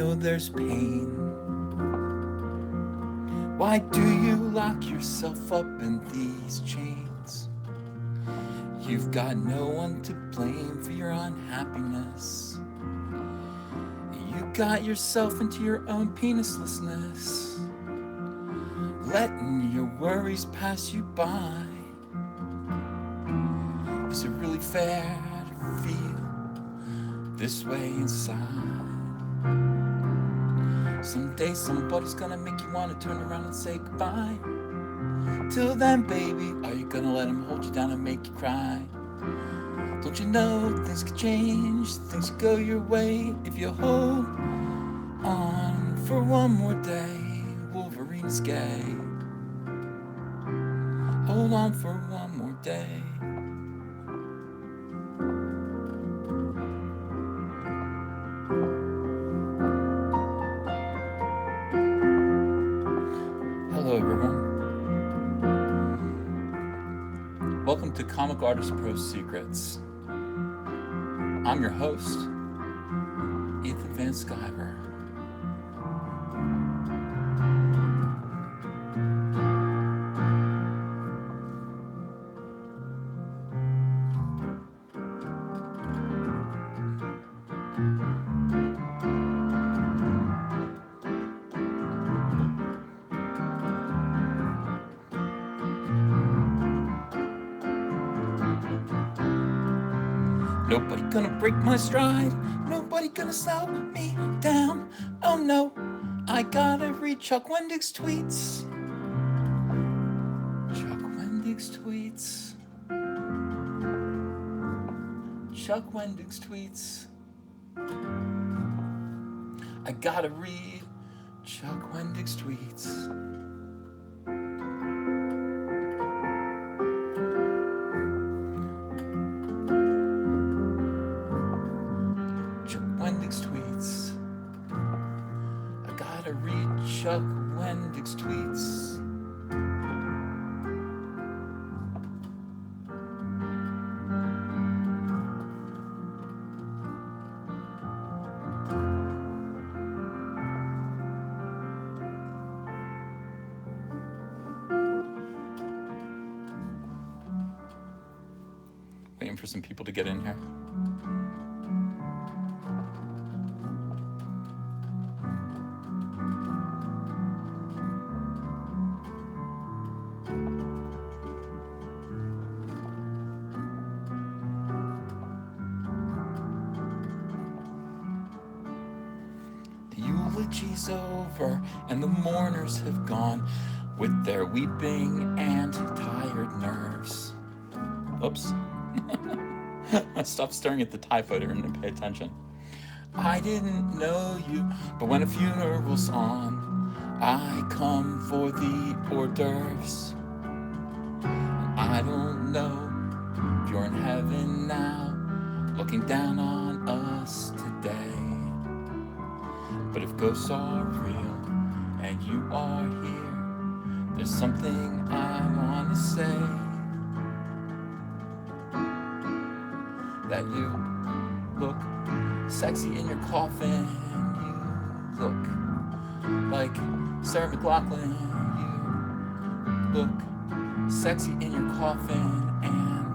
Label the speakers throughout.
Speaker 1: know there's pain. Why do you lock yourself up in these chains? You've got no one to blame for your unhappiness. You got yourself into your own penislessness, letting your worries pass you by. Is it really fair to feel this way inside? Someday somebody's gonna make you wanna turn around and say goodbye. Till then, baby, are you gonna let him hold you down and make you cry? Don't you know things can change, things can go your way if you hold on for one more day. Wolverine's gay. Hold on for one more day. Hello, everyone. Welcome to Comic Artist Pro Secrets. I'm your host, Ethan Van Sciver. Nobody gonna break my stride, nobody gonna slow me down. Oh no, I gotta read Chuck Wendig's tweets. Chuck Wendig's tweets. Chuck Wendig's tweets. I gotta read Chuck Wendig's tweets. Chuck Wendig's tweets. Waiting for some people to get in here. Eulogy's over and the mourners have gone with their weeping and tired nerves. Oops. Stop staring at the TIE fighter and pay attention. I didn't know you, but when a funeral's on, I come for the hors d'oeuvres. I don't know if you're in heaven now, looking down on us today. But if ghosts are real and you are here, there's something I want to say. That you look sexy in your coffin. You look like Sarah McLachlan. You look sexy in your coffin and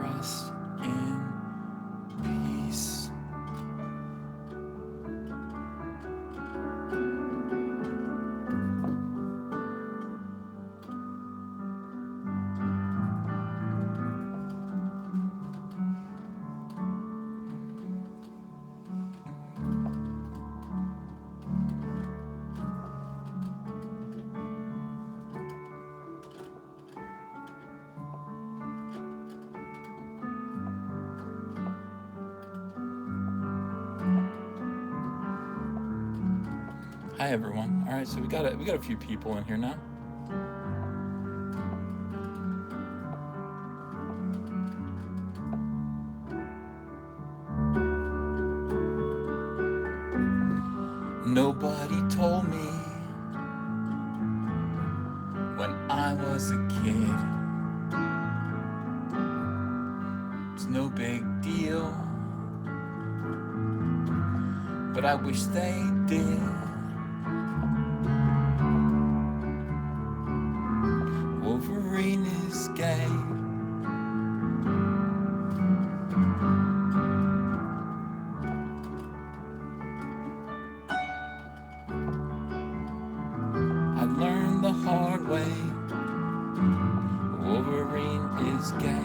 Speaker 1: rest in peace. Hi everyone. All right, so we got a few people in here now. Nobody told me when I was a kid it's no big deal. but I wish they did. Wolverine is gay. I learned the hard way. Wolverine is gay.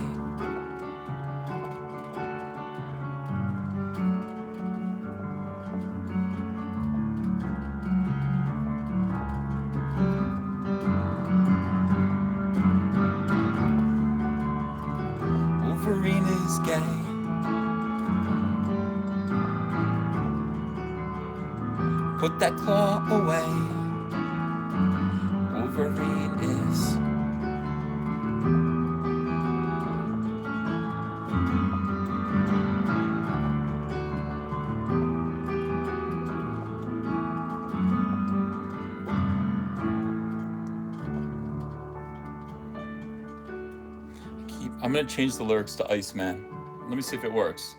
Speaker 1: Wolverine is gay. Put that claw away. Wolverine is. I'm gonna change the lyrics to Iceman. Let me see if it works.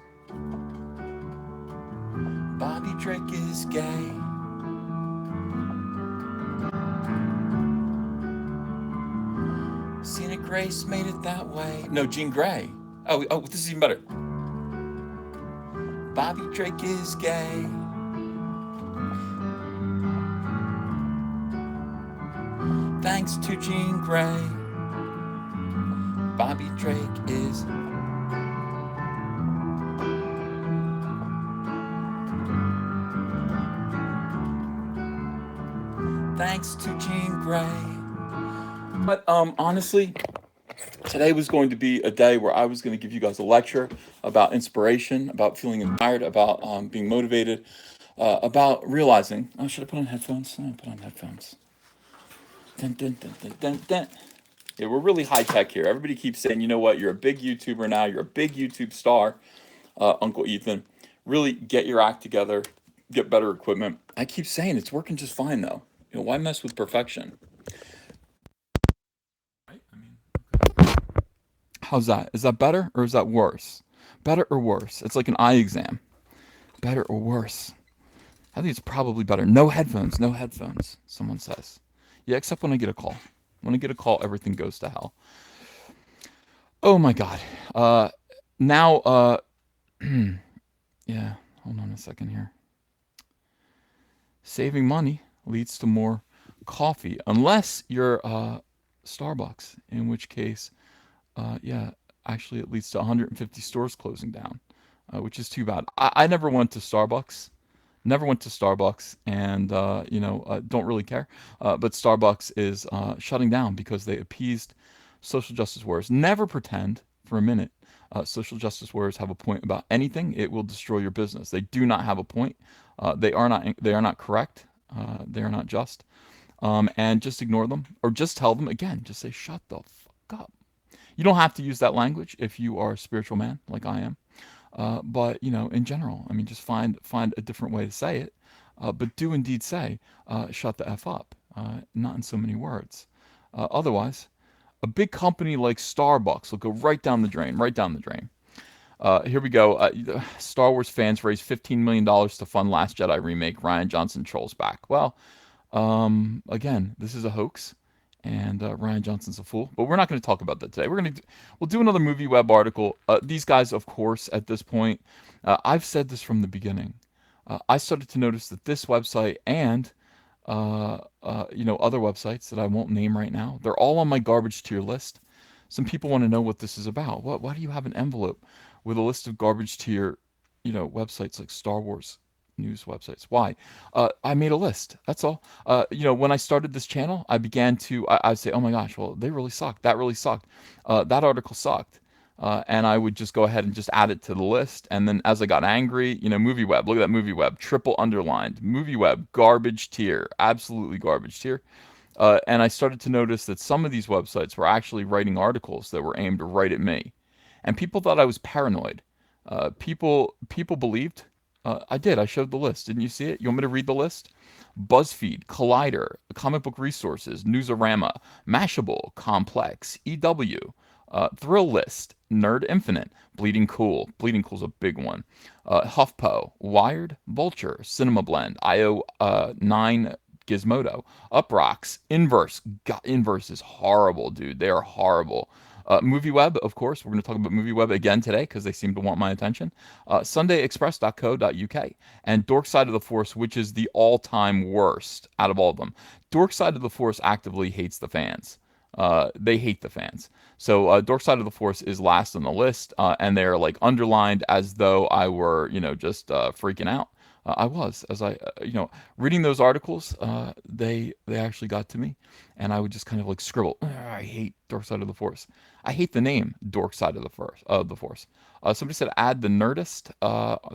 Speaker 1: Bobby Drake is gay. Scenic Grace made it that way. No, Jean Grey. Oh, this is even better. Bobby Drake is gay. Thanks to Jean Grey. Bobby Drake is. Thanks to Jean Grey. But honestly, today was going to be a day where I was going to give you guys a lecture about inspiration, about feeling inspired, about being motivated, about realizing. Oh, should I put on headphones? I put on headphones. Dun, dun, dun, dun, dun, dun. Yeah, we're really high tech here. Everybody keeps saying, you know what, you're a big YouTuber now. You're a big YouTube star, Uncle Ethan. Really get your act together, get better equipment. I keep saying it's working just fine, though. You know, why mess with perfection? Right? I mean, okay. How's that? Is that better or is that worse? Better or worse? It's like an eye exam. Better or worse? I think it's probably better. No headphones, no headphones, someone says. Yeah, except when I get a call. When I get a call, everything goes to hell. Oh my God. Now, yeah, hold on a second here. Saving money leads to more coffee, unless you're Starbucks, in which case, yeah, actually it leads to 150 stores closing down, which is too bad. I never went to Starbucks. Never went to Starbucks, and don't really care. But Starbucks is shutting down because they appeased social justice warriors. Never pretend for a minute social justice warriors have a point about anything. It will destroy your business. They do not have a point. They are not correct. They are not just. And just ignore them, or just tell them again. Just say, "Shut the fuck up." You don't have to use that language if you are a spiritual man like I am. But in general, I mean, just find a different way to say it. But do indeed say, "Shut the f up," not in so many words. Otherwise, a big company like Starbucks will go right down the drain, right down the drain. Here we go. Star Wars fans raised $15 million to fund Last Jedi remake. Rian Johnson trolls back. Well, again, this is a hoax. And Rian Johnson's a fool. But we're not going to talk about that today. We'll do another Movie Web article. These guys, of course, at this point, I've said this from the beginning. I started to notice that this website and other websites that I won't name right now, they're all on my garbage tier list. Some people want to know what this is about. Why do you have an envelope with a list of garbage tier, websites like Star Wars news websites? Why? I made a list. That's all. When I started this channel, I began to, I'd say, oh my gosh, well, they really sucked. That really sucked. That article sucked. And I would just go ahead and just add it to the list. And then as I got angry, Movie Web, look at that Movie Web, triple underlined. Movie Web, garbage tier, absolutely garbage tier. And I started to notice that some of these websites were actually writing articles that were aimed right at me. And people thought I was paranoid. People believed. I did. I showed the list. Didn't you see it? You want me to read the list? BuzzFeed, Collider, Comic Book Resources, Newsarama, Mashable, Complex, EW, Thrill List, Nerd Infinite, Bleeding Cool. Bleeding Cool's a big one. HuffPo, Wired, Vulture, Cinema Blend, IO9 Gizmodo, Uprocks, Inverse. God, Inverse is horrible, dude. They are horrible. MovieWeb, of course. We're going to talk about MovieWeb again today because they seem to want my attention. SundayExpress.co.uk and Dork Side of the Force, which is the all-time worst out of all of them. Dork Side of the Force actively hates the fans. They hate the fans. So Dork Side of the Force is last on the list, and they're like underlined as though I were, just freaking out. I was, as reading those articles. They actually got to me, and I would just kind of like scribble. I hate Dork Side of the Force. I hate the name Dork Side of the Force. Somebody said add the Nerdist.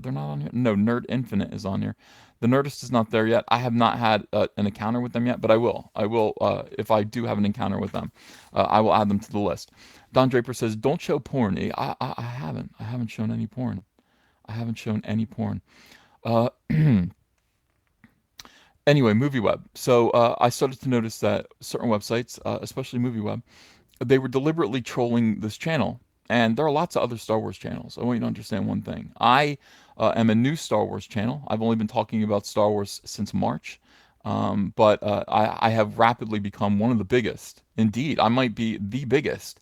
Speaker 1: They're not on here. No, Nerd Infinite is on here. The Nerdist is not there yet. I have not had an encounter with them yet, but I will. I will if I do have an encounter with them. I will add them to the list. Don Draper says, "Don't show porn." I haven't. I haven't shown any porn. I haven't shown any porn. Uh, anyway, MovieWeb. So I started to notice that certain websites, especially MovieWeb, they were deliberately trolling this channel. And there are lots of other Star Wars channels. I want you to understand one thing. I am a new Star Wars channel. I've only been talking about Star Wars since March. But I have rapidly become one of the biggest. Indeed, I might be the biggest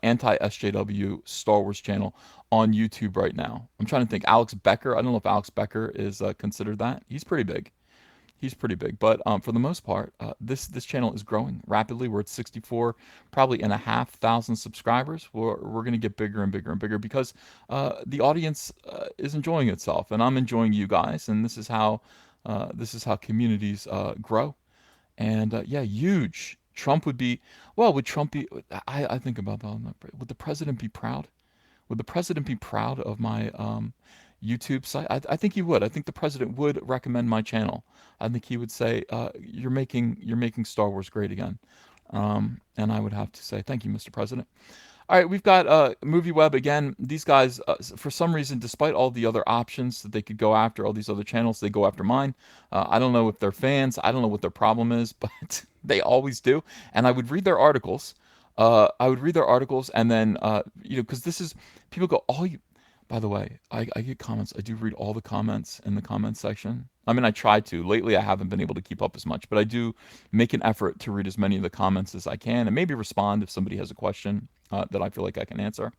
Speaker 1: anti-SJW Star Wars channel on YouTube right now. I'm trying to think. Alex Becker. I don't know if Alex Becker is considered that. He's pretty big. He's pretty big, but for the most part, this channel is growing rapidly. We're at 64, probably and a half thousand subscribers. We're going to get bigger and bigger and bigger because the audience is enjoying itself, and I'm enjoying you guys. And this is how communities grow. And yeah, huge. Trump would be well. Would Trump be? I think about that. Would the president be proud? Would the president be proud of my YouTube site? I think he would. I think the president would recommend my channel. I think he would say, "You're making Star Wars great again," and I would have to say, "Thank you, Mr. President." All right, we've got MovieWeb again. These guys, for some reason, despite all the other options that they could go after, all these other channels, they go after mine. I don't know if they're fans. I don't know what their problem is, but they always do. And I would read their articles. And then because this is people go, "Oh, you." By the way, I get comments. I do read all the comments in the comments section. I mean, I try to. Lately, I haven't been able to keep up as much, but I do make an effort to read as many of the comments as I can and maybe respond if somebody has a question that I feel like I can answer.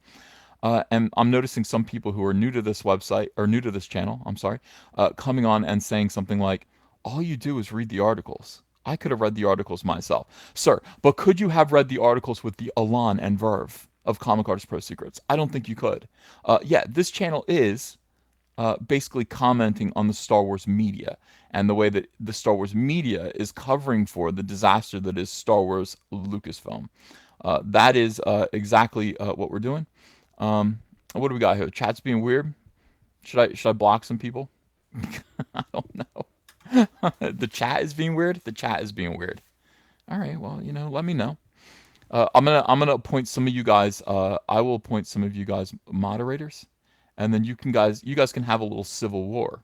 Speaker 1: And I'm noticing some people who are new to this website or new to this channel, I'm sorry, coming on and saying something like, all you do is read the articles. I could have read the articles myself. Sir, but could you have read the articles with the Elan and verve of Comic Artist Pro Secrets? I don't think you could. Yeah, this channel is basically commenting on the Star Wars media and the way that the Star Wars media is covering for the disaster that is Star Wars Lucasfilm. That is exactly what we're doing. What do we got here? Chat's being weird. Should I block some people? I don't know. The chat is being weird. The chat is being weird. All right. Well, let me know. I'm gonna appoint some of you guys. I will appoint some of you guys moderators, and then you guys can have a little civil war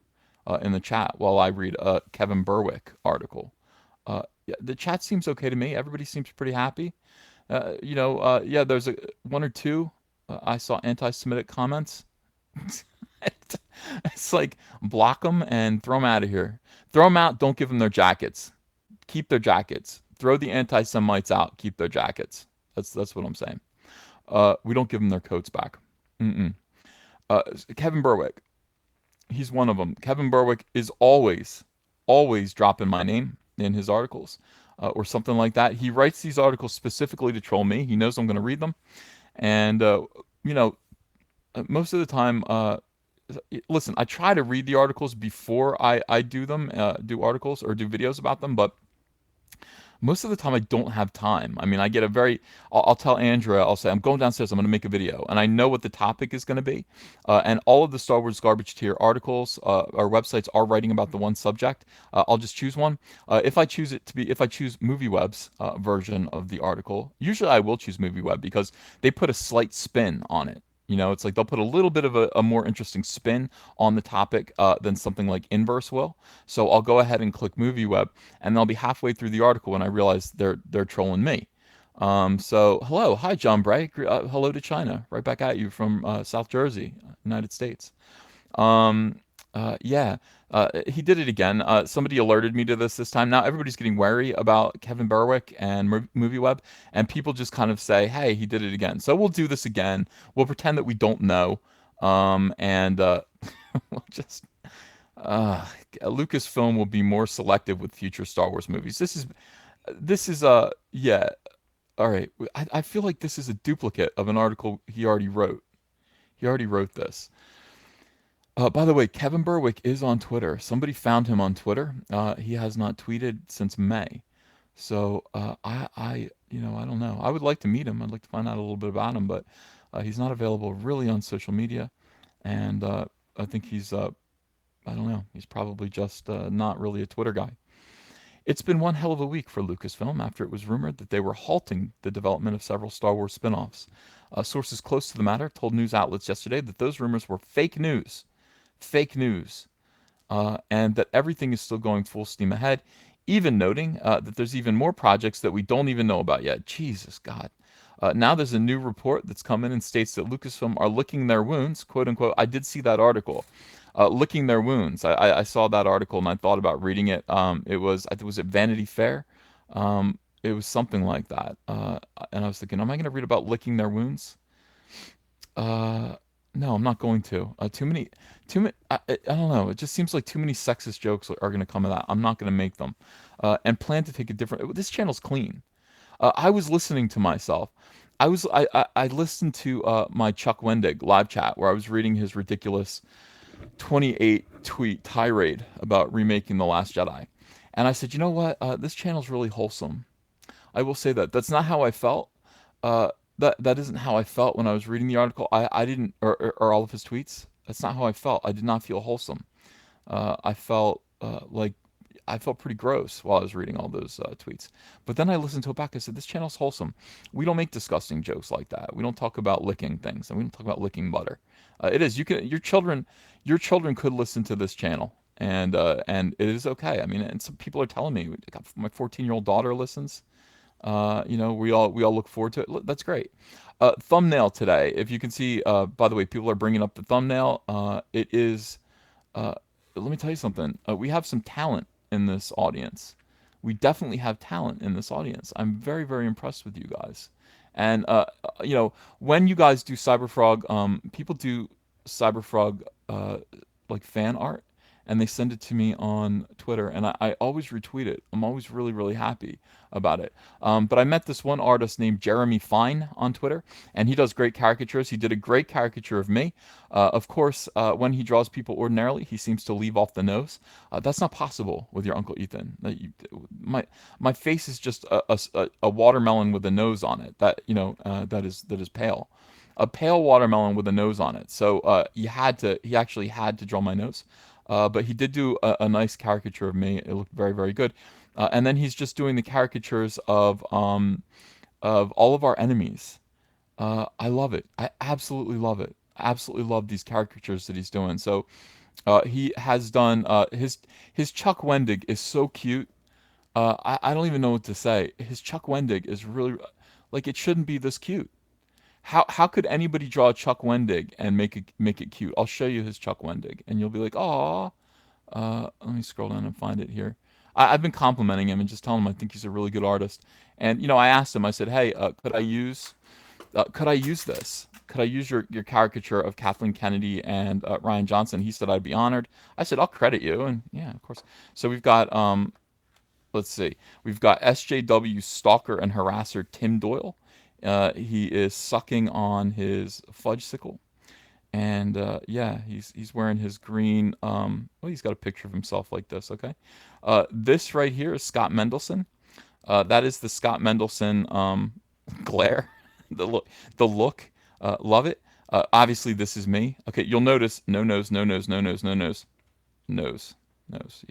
Speaker 1: in the chat while I read a Kevin Berwick article. Yeah, the chat seems okay to me. Everybody seems pretty happy. Yeah, there's one or two. I saw anti-Semitic comments. It's like block them and throw them out of here. Throw them out. Don't give them their jackets. Keep their jackets. Throw the anti-Semites out. Keep their jackets. That's what I'm saying. We don't give them their coats back. Mm-mm. Kevin Berwick. He's one of them. Kevin Berwick is always dropping my name in his articles or something like that. He writes these articles specifically to troll me. He knows I'm going to read them. And, most of the time, listen, I try to read the articles before I do them, do articles or do videos about them, but most of the time I don't have time. I mean, I get I'll tell Andrea, I'll say, I'm going downstairs, I'm going to make a video. And I know what the topic is going to be. And all of the Star Wars Garbage Tier articles or websites are writing about the one subject. I'll just choose one. If I choose MovieWeb's version of the article, usually I will choose MovieWeb because they put a slight spin on it. It's like they'll put a little bit of a more interesting spin on the topic than something like Inverse will. So I'll go ahead and click MovieWeb, and I'll be halfway through the article when I realize they're trolling me. So hello, hi John Bray. Hello to China. Right back at you from South Jersey, United States. Um, yeah, he did it again. Somebody alerted me to this time. Now everybody's getting wary about Kevin Berwick and MovieWeb, and people just kind of say, "Hey, he did it again." So we'll do this again. We'll pretend that we don't know, and we'll just uh, Lucasfilm will be more selective with future Star Wars movies. This is yeah. All right. I feel like this is a duplicate of an article he already wrote. He already wrote this. By the way, Kevin Berwick is on Twitter. Somebody found him on Twitter. He has not tweeted since May. So I don't know. I would like to meet him. I'd like to find out a little bit about him, but he's not available really on social media, and I think I don't know. He's probably just not really a Twitter guy. It's been one hell of a week for Lucasfilm after it was rumored that they were halting the development of several Star Wars spin offs. Sources close to the matter told news outlets yesterday that those rumors were fake news, and that everything is still going full steam ahead, even noting that there's even more projects that we don't even know about yet. Jesus God. Now there's a new report that's come in and states that Lucasfilm are licking their wounds, quote unquote. I did see that article, licking their wounds. I saw that article and I thought about reading it. It was, I think, was it Vanity Fair? It was something like that. And I was thinking, am I going to read about licking their wounds? Uh, no, I'm not going to. Too many. I don't know. It just seems like too many sexist jokes are going to come of that. I'm not going to make them, and plan to take a different. This channel's clean. I was listening to myself. I listened to my Chuck Wendig live chat where I was reading his ridiculous 28 tweet tirade about remaking The Last Jedi, and I said, you know what? This channel's really wholesome. I will say that. That's not how I felt. Uh, that isn't how I felt when I was reading the article. I didn't, or all of his tweets. That's not how I felt. I did not feel wholesome. I felt like I felt pretty gross while I was reading all those tweets. But then I listened to it back. I said, "This channel's wholesome. We don't make disgusting jokes like that. We don't talk about licking things, and we don't talk about licking butter. It is you can your children could listen to this channel, and it is okay. I mean, and some people are telling me, my 14-year-old daughter listens. We all look forward to it. That's great. Thumbnail today. If you can see, by the way, people are bringing up the thumbnail. It is. Uh, Let me tell you something. We have some talent in this audience. We definitely have talent in this audience. I'm very, very impressed with you guys. And when you guys do Cyberfrog, people do Cyberfrog like fan art, and they send it to me on Twitter, and I always retweet it. I'm always really, really happy about it. But I met this one artist named Jeremy Fine on Twitter, and he does great caricatures. He did a great caricature of me. Of course, when he draws people ordinarily, he seems to leave off the nose. That's not possible with your Uncle Ethan. My face is just a watermelon with a nose on it. That is pale. A pale watermelon with a nose on it. So he actually had to draw my nose. But he did do a nice caricature of me. It looked very, very good. And then he's just doing the caricatures of all of our enemies. I love it. I absolutely love it. I absolutely love these caricatures that he's doing. So he has done his Chuck Wendig is so cute. I don't even know what to say. His Chuck Wendig is really like it shouldn't be this cute. How could anybody draw a Chuck Wendig and make it cute? I'll show you his Chuck Wendig, and you'll be like, "Aw." Let me scroll down and find it here. I've been complimenting him and just telling him I think he's a really good artist. And I asked him. I said, "Hey, could I use this? Could I use your caricature of Kathleen Kennedy and Ryan Johnson?" He said, "I'd be honored." I said, "I'll credit you," and yeah, of course. So we've got let's see, we've got SJW stalker and harasser Tim Doyle. He is sucking on his fudge sickle, and yeah, he's wearing his green. Well, he's got a picture of himself like this. Okay, this right here is Scott Mendelson. That is the Scott Mendelson glare. The look. Love it. Obviously, this is me. Okay, you'll notice no nose, no nose, no nose, no nose, nose, nose.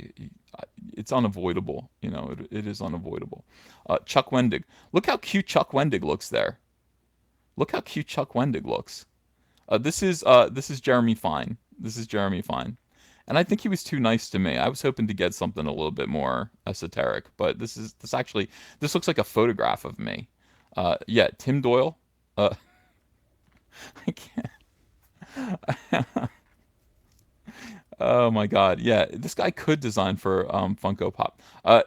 Speaker 1: It's unavoidable. It is unavoidable. Chuck Wendig. Look how cute Chuck Wendig looks there. Look how cute Chuck Wendig looks. This is Jeremy Fine. This is Jeremy Fine. And I think he was too nice to me. I was hoping to get something a little bit more esoteric, but this looks like a photograph of me. Yeah, Tim Doyle. Uh, I can't. Oh my God. Yeah, this guy could design for Funko Pop.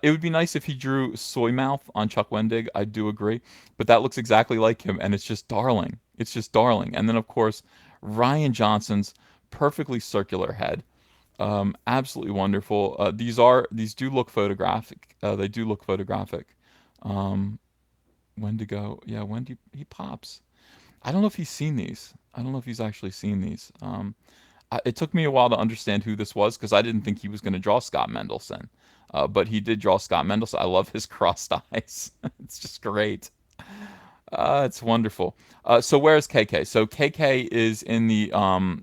Speaker 1: It would be nice if he drew Soy Mouth on Chuck Wendig. I do agree, but that looks exactly like him, and it's just darling. It's just darling. And then of course, Ryan Johnson's perfectly circular head. Absolutely wonderful. These do look photographic. They do look photographic. Um, Wendigo. Yeah, Wendy he pops. I don't know if he's seen these. I don't know if he's actually seen these. It took me a while to understand who this was because I didn't think he was going to draw Scott Mendelson. But he did draw Scott Mendelson. I love his crossed eyes. It's just great. It's wonderful. So where's KK? So KK is in the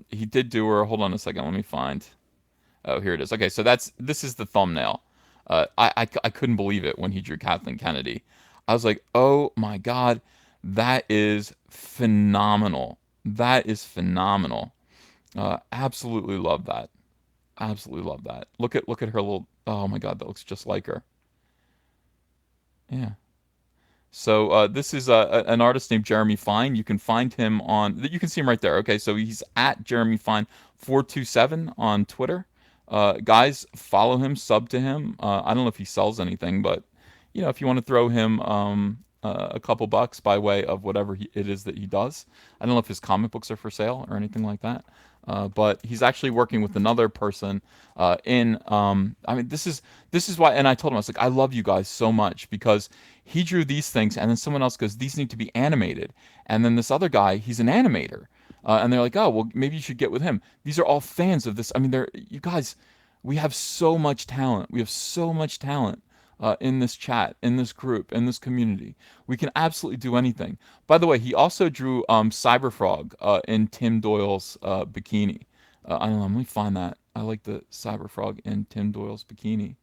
Speaker 1: he did do her. Hold on a second. Let me find. Oh, here it is. Okay, so this is the thumbnail. I couldn't believe it when he drew Kathleen Kennedy. I was like, oh my God, that is phenomenal. That is phenomenal. Absolutely love that. Absolutely love that. Look at her little. Oh my God, that looks just like her. Yeah. So this is an artist named Jeremy Fine. You can find him on. You can see him right there. Okay, so he's at Jeremy Fine 427 on Twitter. Guys, follow him, sub to him. I don't know if he sells anything, but if you want to throw him a couple bucks by way of whatever it is that he does. I don't know if his comic books are for sale or anything like that. But he's actually working with another person in. I mean, this is why. And I told him I was like, I love you guys so much because he drew these things, and then someone else goes, these need to be animated, and then this other guy, he's an animator, and they're like, oh well, maybe you should get with him. These are all fans of this. I mean, they're you guys. We have so much talent. We have so much talent in this chat, in this group, in this community. We can absolutely do anything. By the way, he also drew Cyberfrog in Tim Doyle's bikini. I don't know. Let me find that. I like the Cyberfrog in Tim Doyle's bikini,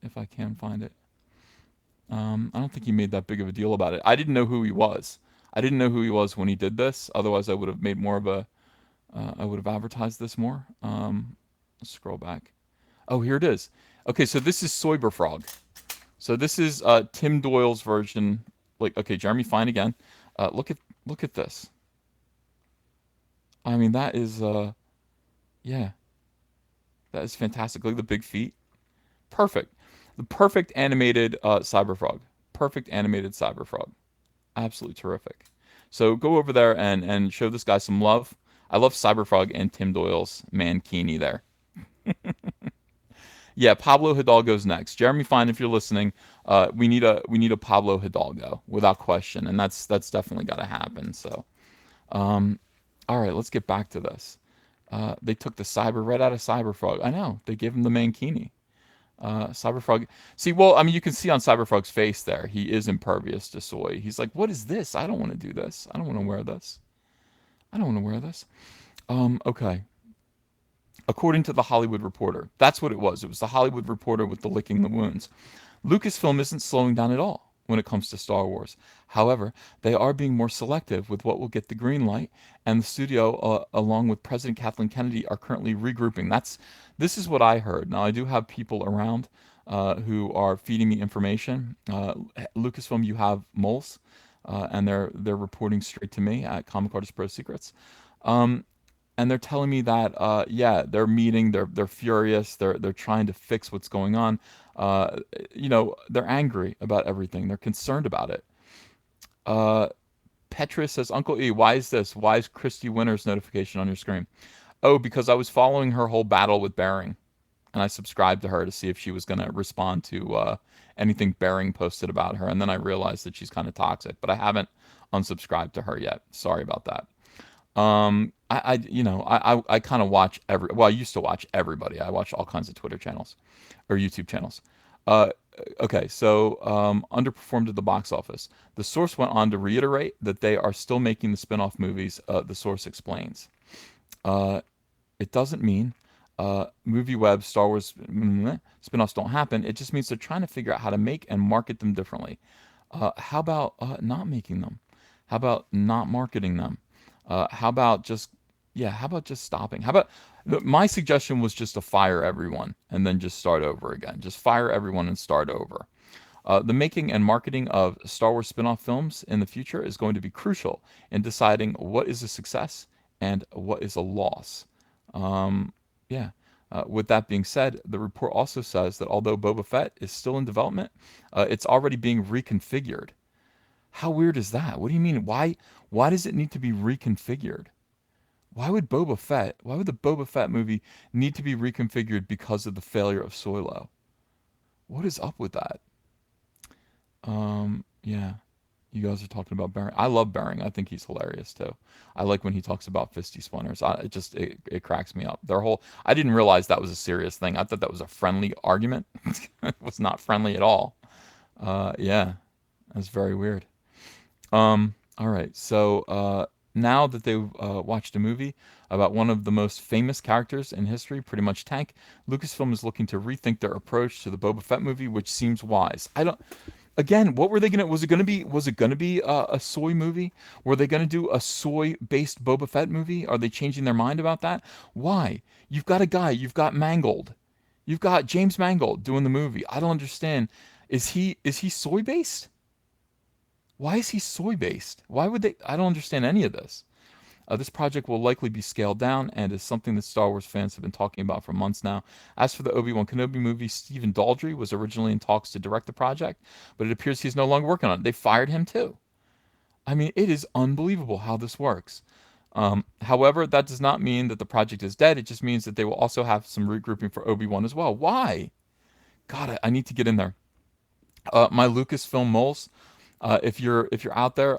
Speaker 1: if I can find it. I don't think he made that big of a deal about it. I didn't know who he was. I didn't know who he was when he did this. Otherwise, I would have made more of a. I would have advertised this more. Let's scroll back. Oh, here it is. Okay, so this is Cyberfrog. So this is Tim Doyle's version. Like, okay, Jeremy Fine again. Look at this. I mean, that is yeah, that is fantastic. Look at the big feet. Perfect. The perfect animated Cyberfrog. Perfect animated Cyberfrog. Absolutely terrific. So go over there and show this guy some love. I love Cyberfrog and Tim Doyle's mankini there. Yeah, Pablo Hidalgo's next. Jeremy Fine, if you're listening, we need a Pablo Hidalgo without question, and that's definitely got to happen. So, um, all right, let's get back to this. They took the cyber right out of Cyberfrog. I know they gave him the mankini. Cyberfrog. See, well, I mean, you can see on Cyberfrog's face there, he is impervious to soy. He's like, "What is this? I don't want to do this. I don't want to wear this. I don't want to wear this." Okay. According to the Hollywood Reporter, that's what it was. It was the Hollywood Reporter with the licking the wounds. Lucasfilm isn't slowing down at all when it comes to Star Wars. However, they are being more selective with what will get the green light, and the studio, along with President Kathleen Kennedy, are currently regrouping. This is what I heard. Now, I do have people around who are feeding me information. Lucasfilm, you have moles, and they're reporting straight to me at Comic Artist Pro Secrets. Um, and they're telling me that yeah, they're meeting, they're furious, they're trying to fix what's going on. They're angry about everything, they're concerned about it. uh Petra says, Uncle E, why is this? Why is Christy Winter's notification on your screen? Oh, because I was following her whole battle with Bering, and I subscribed to her to see if she was going to respond to anything Bering posted about her, and then I realized that she's kind of toxic, but I haven't unsubscribed to her yet. Sorry about that. I kind of watch well, I used to watch everybody. I watch all kinds of Twitter channels or YouTube channels. Uh, okay, so underperformed at the box office. The source went on to reiterate that they are still making the spin-off movies. The source explains. Uh, it doesn't mean movie web Star Wars spin-offs don't happen. It just means they're trying to figure out how to make and market them differently. How about not making them? How about not marketing them? How about just yeah? How about just stopping? How about my suggestion was just to fire everyone and then just start over again. Just fire everyone and start over. The making and marketing of Star Wars spin off films in the future is going to be crucial in deciding what is a success and what is a loss. Yeah. With that being said, the report also says that although Boba Fett is still in development, it's already being reconfigured. How weird is that? What do you mean? Why does it need to be reconfigured? Why would the Boba Fett movie need to be reconfigured because of the failure of Solo? What is up with that? Yeah. You guys are talking about Bering. I love Bering. I think he's hilarious too. I like when he talks about fisty splinters. It cracks me up. I didn't realize that was a serious thing. I thought that was a friendly argument. It was not friendly at all. Yeah, that's very weird. All right. So now that they've watched a movie about one of the most famous characters in history, pretty much Tank, Lucasfilm is looking to rethink their approach to the Boba Fett movie, which seems wise. I don't. Again, what were they gonna? Was it gonna be a soy movie? Were they gonna do a soy-based Boba Fett movie? Are they changing their mind about that? Why? You've got a guy. You've got Mangold. You've got James Mangold doing the movie. I don't understand. Is he soy-based? Why is he soy-based? Why would they? I don't understand any of this. This project will likely be scaled down and is something that Star Wars fans have been talking about for months now. As for the Obi-Wan Kenobi movie, Stephen Daldry was originally in talks to direct the project, but it appears he's no longer working on it. They fired him too. I mean, it is unbelievable how this works. However, that does not mean that the project is dead. It just means that they will also have some regrouping for Obi-Wan as well. Why? God, I need to get in there. My Lucasfilm moles, if you're out there,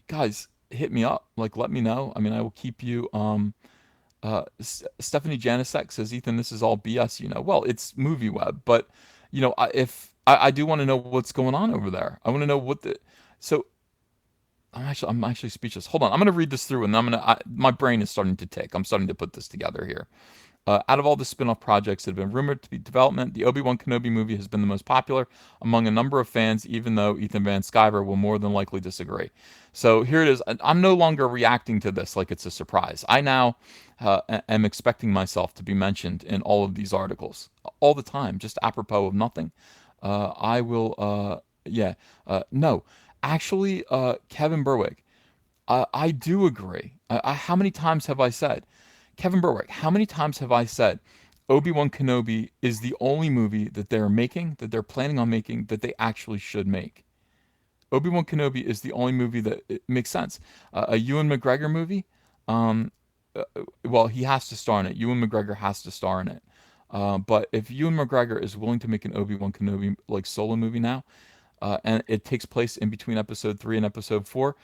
Speaker 1: guys, hit me up. Like, let me know. I mean, I will keep you. Stephanie Janisek says, Ethan, this is all BS. Well, it's movie web, but if I do want to know what's going on over there. I want to know what the. So I'm actually speechless. Hold on, I'm gonna read this through, and my brain is starting to tick. I'm starting to put this together here. Out of all the spin-off projects that have been rumored to be development, the Obi-Wan Kenobi movie has been the most popular among a number of fans, even though Ethan Van Sciver will more than likely disagree. So here it is. I'm no longer reacting to this like it's a surprise. I now am expecting myself to be mentioned in all of these articles all the time, just apropos of nothing. I will, yeah, no. Actually, Kevin Berwick, I do agree. How many times have I said, Kevin Berwick, how many times have I said Obi-Wan Kenobi is the only movie that they're making, that they're planning on making, that they actually should make? Obi-Wan Kenobi is the only movie that it makes sense. A Ewan McGregor movie, um, well, he has to star in it. Ewan McGregor has to star in it. But if Ewan McGregor is willing to make an Obi-Wan Kenobi like solo movie now, and it takes place in between episode 3 and episode 4,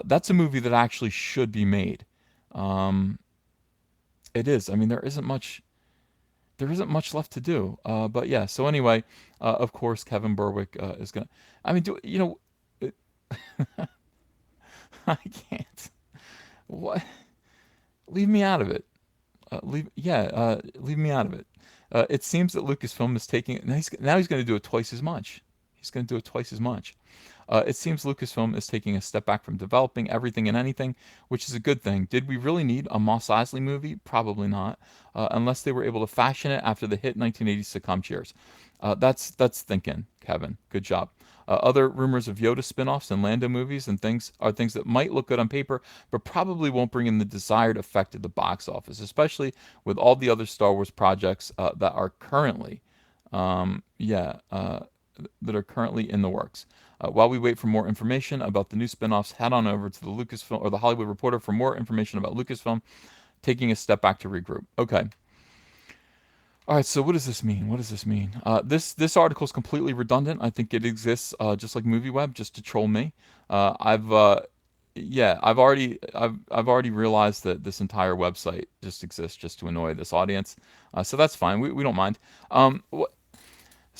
Speaker 1: that's a movie that actually should be made. Um, it is. I mean, there isn't much left to do. But yeah. So anyway, of course, Kevin Berwick is gonna. I mean, it, I can't. What? Leave me out of it. Leave me out of it. It seems that Lucasfilm is taking now he's going to do it twice as much. He's going to do it twice as much. It seems Lucasfilm is taking a step back from developing everything and anything, which is a good thing. Did we really need a Mos Eisley movie? Probably not, unless they were able to fashion it after the hit 1980s sitcom Cheers. That's thinking, Kevin. Good job. Other rumors of Yoda spin-offs and Lando movies and things are things that might look good on paper, but probably won't bring in the desired effect at the box office, especially with all the other Star Wars projects that are currently, that are currently in the works. While we wait for more information about the new spin-offs, head on over to the Lucasfilm or the Hollywood Reporter for more information about Lucasfilm taking a step back to regroup. Okay. All right, so what does this mean? What does this mean? This article is completely redundant. I think it exists just like MovieWeb, just to troll me. I've already realized that this entire website just exists just to annoy this audience. So that's fine. We don't mind.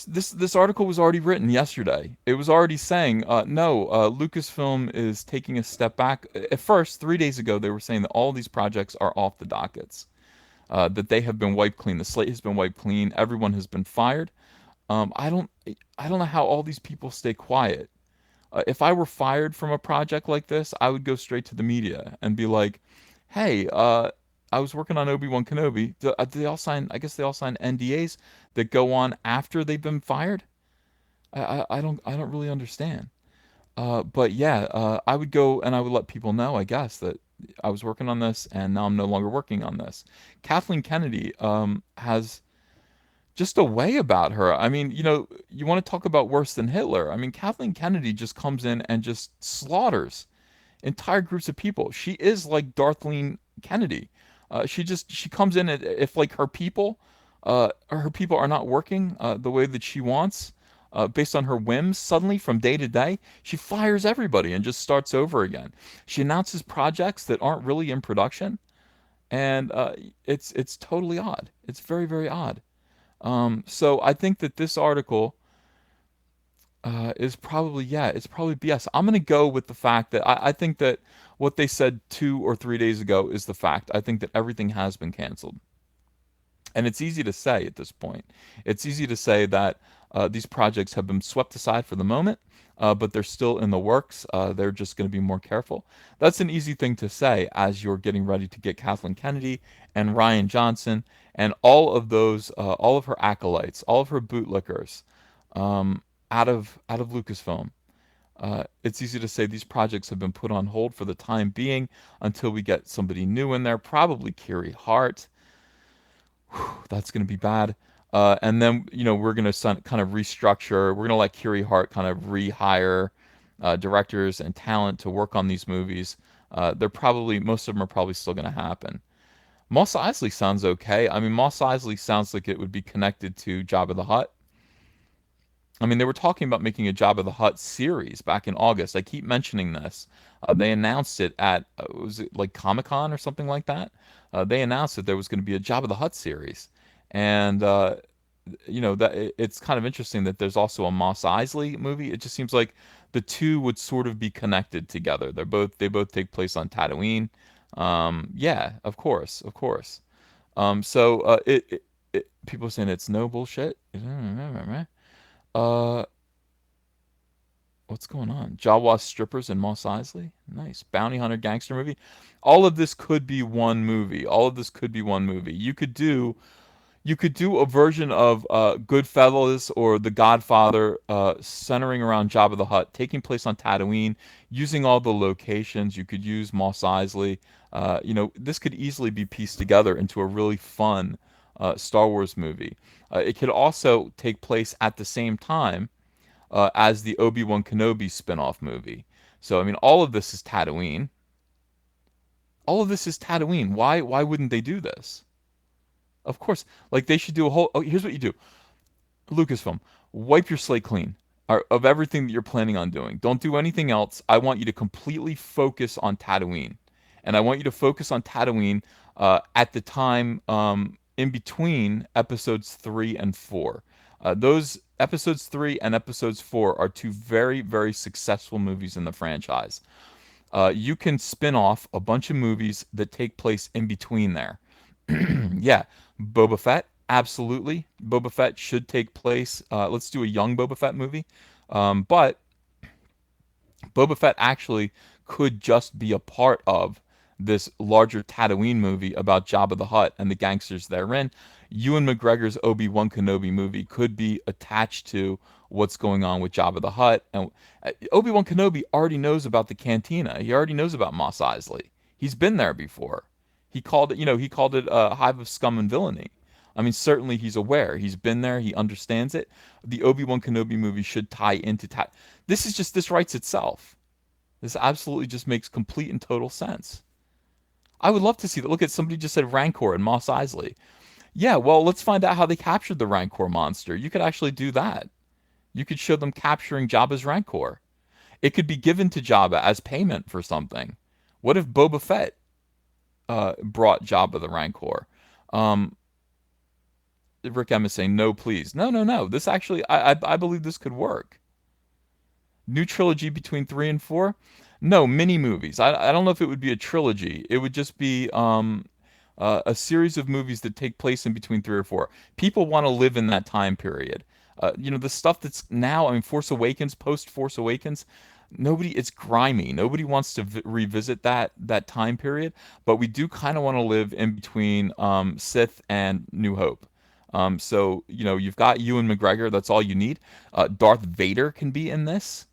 Speaker 1: This article was already written yesterday. It was already saying no. Lucasfilm is taking a step back. At first, 3 days ago, they were saying that all these projects are off the dockets. That they have been wiped clean. The slate has been wiped clean. Everyone has been fired. I don't know how all these people stay quiet. If I were fired from a project like this, I would go straight to the media and be like, "Hey, I was working on Obi-Wan Kenobi. Do they all sign? I guess they all sign NDAs that go on after they've been fired. I don't really understand. But yeah, I would go and I would let people know, I guess, that I was working on this and now I'm no longer working on this. Kathleen Kennedy has just a way about her. I mean, you want to talk about worse than Hitler. I mean, Kathleen Kennedy just comes in and just slaughters entire groups of people. She is like Darthleen Kennedy. She comes in if like her people are not working the way that she wants, based on her whims. Suddenly, from day to day, she fires everybody and just starts over again. She announces projects that aren't really in production, and it's totally odd. It's very very odd. So I think that this article is probably, yeah, it's probably BS. I'm gonna go with the fact that I think that what they said 2 or 3 days ago is the fact. I think that everything has been canceled, and it's easy to say at this point. It's easy to say that these projects have been swept aside for the moment, but they're still in the works. They're just going to be more careful. That's an easy thing to say as you're getting ready to get Kathleen Kennedy and Ryan Johnson and all of her acolytes, all of her bootlickers, out of Lucasfilm. It's easy to say these projects have been put on hold for the time being until we get somebody new in there, probably Kiri Hart. That's going to be bad. And then, we're going to kind of restructure. We're going to let Kiri Hart kind of rehire directors and talent to work on these movies. Most of them are probably still going to happen. Mos Eisley sounds okay. I mean, Mos Eisley sounds like it would be connected to Jabba the Hutt. I mean, they were talking about making a Jabba the Hutt series back in August. I keep mentioning this. They announced it at, was it like Comic Con or something like that? They announced that there was going to be a Jabba the Hutt series, and it's kind of interesting that there's also a Mos Eisley movie. It just seems like the two would sort of be connected together. They both take place on Tatooine. Yeah, of course, of course. People are saying it's no bullshit. Uh, what's going on? Jawa strippers and Mos Eisley. Nice. Bounty hunter gangster movie. All of this could be one movie. All of this could be one movie. You could do a version of Goodfellas or The Godfather, centering around Jabba the Hutt, taking place on Tatooine, using all the locations. You could use Mos Eisley. This could easily be pieced together into a really fun Star Wars movie. It could also take place at the same time as the Obi-Wan Kenobi spin-off movie. So I mean, all of this is Tatooine. All of this is Tatooine. Why wouldn't they do this? Of course, like they should do a whole. Oh, here's what you do, Lucasfilm. Wipe your slate clean of everything that you're planning on doing. Don't do anything else. I want you to completely focus on Tatooine, and I want you to focus on Tatooine at the time in between episodes 3 and 4. Those episodes 3 and episodes 4 are two very, very successful movies in the franchise. You can spin off a bunch of movies that take place in between there. Yeah, Boba Fett, absolutely. Boba Fett should take place. Let's do a young Boba Fett movie. But Boba Fett actually could just be a part of this larger Tatooine movie about Jabba the Hutt and the gangsters therein. Ewan McGregor's Obi-Wan Kenobi movie could be attached to what's going on with Jabba the Hutt. And Obi-Wan Kenobi already knows about the cantina. He already knows about Mos Eisley. He's been there before. He called it a hive of scum and villainy. I mean, certainly he's aware. He's been there. He understands it. The Obi-Wan Kenobi movie should tie into this writes itself. This absolutely just makes complete and total sense. I would love to see that. Look at somebody just said Rancor and Mos Eisley. Yeah, well, let's find out how they captured the Rancor monster. You could actually do that. You could show them capturing Jabba's Rancor. It could be given to Jabba as payment for something. What if Boba Fett brought Jabba the Rancor? Um, Rick M is saying, no, please. No, no, no. This actually, I believe this could work. New trilogy between 3 and 4? No, mini movies. I don't know if it would be a trilogy. It would just be a series of movies that take place in between 3 or 4. People want to live in that time period. The stuff that's now, I mean, Force Awakens, post Force Awakens, it's grimy. Nobody wants to revisit that time period, but we do kind of want to live in between Sith and New Hope. So you've got Ewan McGregor. That's all you need. Darth Vader can be in this,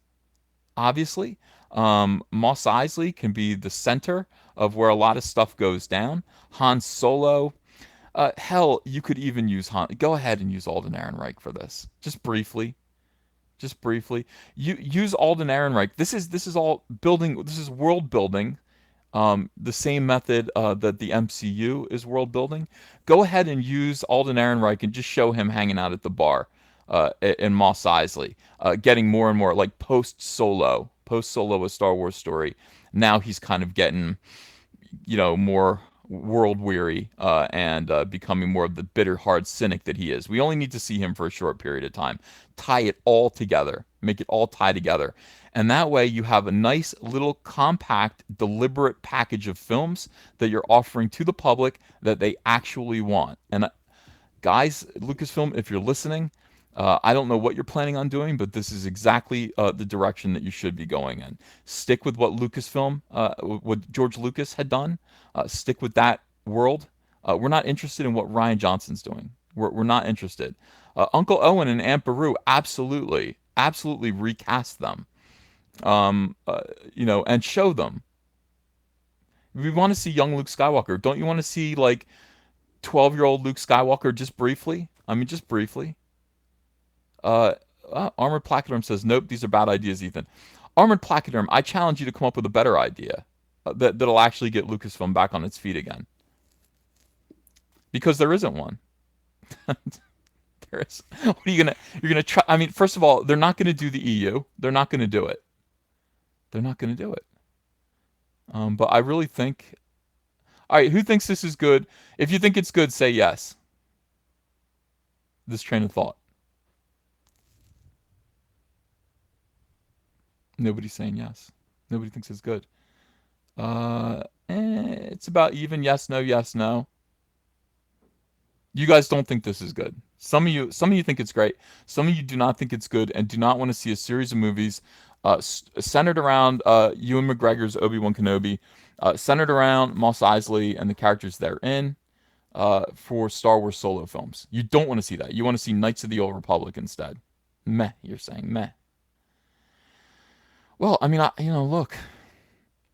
Speaker 1: obviously. Mos Eisley can be the center of where a lot of stuff goes down. Han Solo. Hell, you could even use Han. Go ahead and use Alden Ehrenreich for this, just briefly. Just briefly, you use Alden Ehrenreich. This is all building. This is world building. The same method that the MCU is world building. Go ahead and use Alden Ehrenreich and just show him hanging out at the bar in Mos Eisley, getting more and more like post Solo, a Star Wars story. Now he's kind of getting more world weary and becoming more of the bitter, hard cynic that he is. We only need to see him for a short period of time. Tie it all together, make it all tie together. And that way you have a nice little compact, deliberate package of films that you're offering to the public that they actually want. And guys, Lucasfilm, if you're listening, I don't know what you're planning on doing, but this is exactly the direction that you should be going in. Stick with what Lucasfilm, what George Lucas had done. Stick with that world. We're not interested in what Rian Johnson's doing. We're not interested. Uncle Owen and Aunt Beru, absolutely, absolutely recast them. And show them. We want to see young Luke Skywalker. Don't you want to see like 12-year-old Luke Skywalker just briefly? I mean, just briefly. Armored Placoderm says, nope, these are bad ideas, Ethan. Armored Placoderm, I challenge you to come up with a better idea that'll actually get Lucasfilm back on its feet again. Because there isn't one. There is. What are you're gonna try? I mean, first of all, they're not gonna do the EU. They're not gonna do it. They're not gonna do it. But I really think. All right, who thinks this is good? If you think it's good, say yes. This train of thought. Nobody's saying yes. Nobody thinks it's good. It's about even. Yes, no, yes, no. You guys don't think this is good. Some of you think it's great. Some of you do not think it's good and do not want to see a series of movies centered around Ewan McGregor's Obi-Wan Kenobi, centered around Mos Eisley and the characters they're in for Star Wars solo films. You don't want to see that. You want to see Knights of the Old Republic instead. Meh, you're saying meh. Well, I mean, look,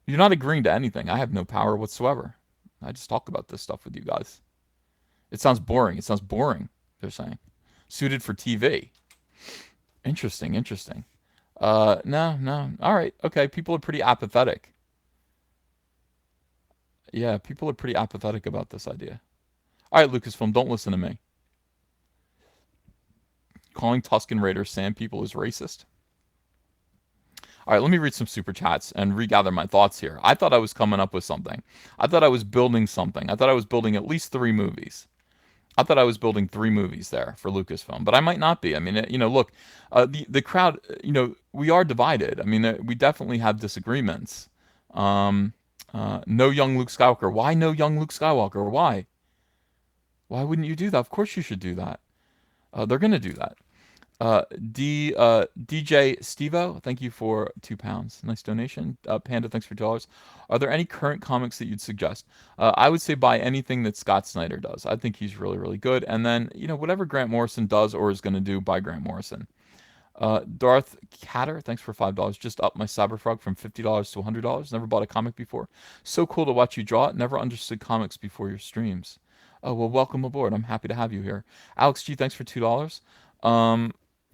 Speaker 1: you're not agreeing to anything. I have no power whatsoever. I just talk about this stuff with you guys. It sounds boring. It sounds boring, they're saying. Suited for TV. Interesting. No. All right. Okay. People are pretty apathetic. Yeah, people are pretty apathetic about this idea. All right, Lucasfilm, don't listen to me. Calling Tusken Raiders sand people is racist. All right, let me read some super chats and regather my thoughts here. I thought I was coming up with something. I thought I was building something. I thought I was building at least 3 movies. I thought I was building 3 movies there for Lucasfilm, but I might not be. I mean, look, the crowd, we are divided. I mean, we definitely have disagreements. No young Luke Skywalker. Why no young Luke Skywalker? Why? Why wouldn't you do that? Of course you should do that. They're going to do that. DJ Stevo, thank you for £2. Nice donation. Panda, thanks for $2. Are there any current comics that you'd suggest? I would say buy anything that Scott Snyder does. I think he's really, really good. And then, whatever Grant Morrison does or is going to do, buy Grant Morrison. Darth Catter, thanks for $5. Just up my Cyberfrog from $50 to $100. Never bought a comic before. So cool to watch you draw it. Never understood comics before your streams. Oh, well, welcome aboard. I'm happy to have you here. Alex G, thanks for $2.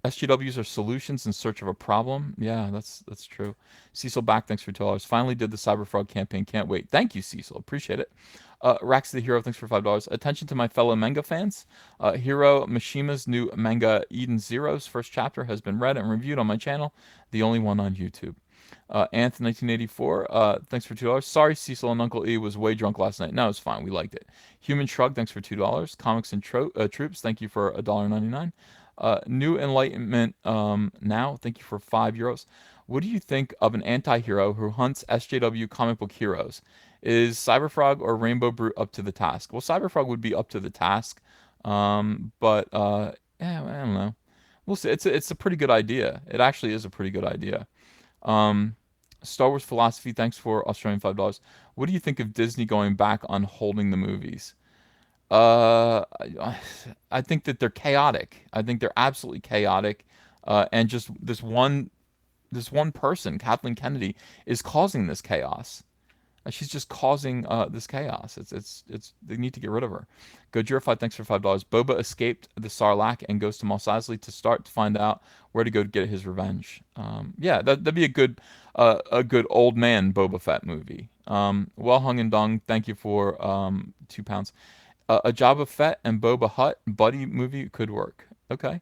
Speaker 1: SGWs are solutions in search of a problem. Yeah, that's true. Cecil back, thanks for $2. Finally did the Cyberfrog campaign. Can't wait. Thank you, Cecil. Appreciate it. Rax the Hero, thanks for $5. Attention to my fellow manga fans. Hiro Mishima's new manga Eden Zero's first chapter has been read and reviewed on my channel, the only one on YouTube. Anth1984, thanks for $2. Sorry, Cecil and Uncle E was way drunk last night. No, it's fine. We liked it. Human Shrug, thanks for $2. Comics and Troops, thank you for $1.99. New Enlightenment Now, thank you for €5. What do you think of an anti-hero who hunts SJW comic book heroes? Is Cyberfrog or Rainbow Brute up to the task? Well, Cyberfrog would be up to the task, but I don't know. We'll see. It's a pretty good idea. It actually is a pretty good idea. Star Wars Philosophy, thanks for Australian $5. What do you think of Disney going back on holding the movies? I I think that they're chaotic. I think they're absolutely chaotic, and just this one person, Kathleen Kennedy, is causing this chaos. She's just causing this chaos. It's. They need to get rid of her. Gojirified, thanks for $5. Boba escaped the Sarlacc and goes to Mos Eisley to start to find out where to go to get his revenge. Yeah, that'd be a good old man Boba Fett movie. Well hung and dung. Thank you for £2. A Jabba Fett and Boba Hutt buddy movie could work. Okay.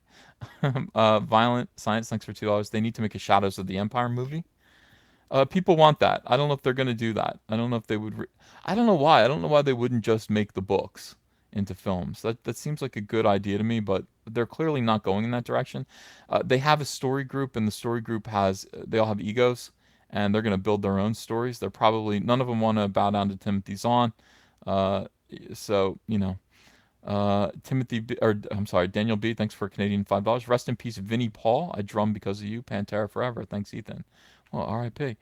Speaker 1: Violent Science, thanks for $2. They need to make a Shadows of the Empire movie. People want that. I don't know if they're going to do that. I don't know if they would. I don't know why. I don't know why they wouldn't just make the books into films. That seems like a good idea to me, but they're clearly not going in that direction. They have a story group, and the story group has they all have egos, and they're going to build their own stories. They're probably none of them want to bow down to Timothy Zahn. Uh, so you know, Timothy B, or I'm sorry, Daniel B. Thanks for Canadian $5. Rest in peace, Vinnie Paul. I drum because of you. Pantera forever. Thanks, Ethan. Well, R.I.P.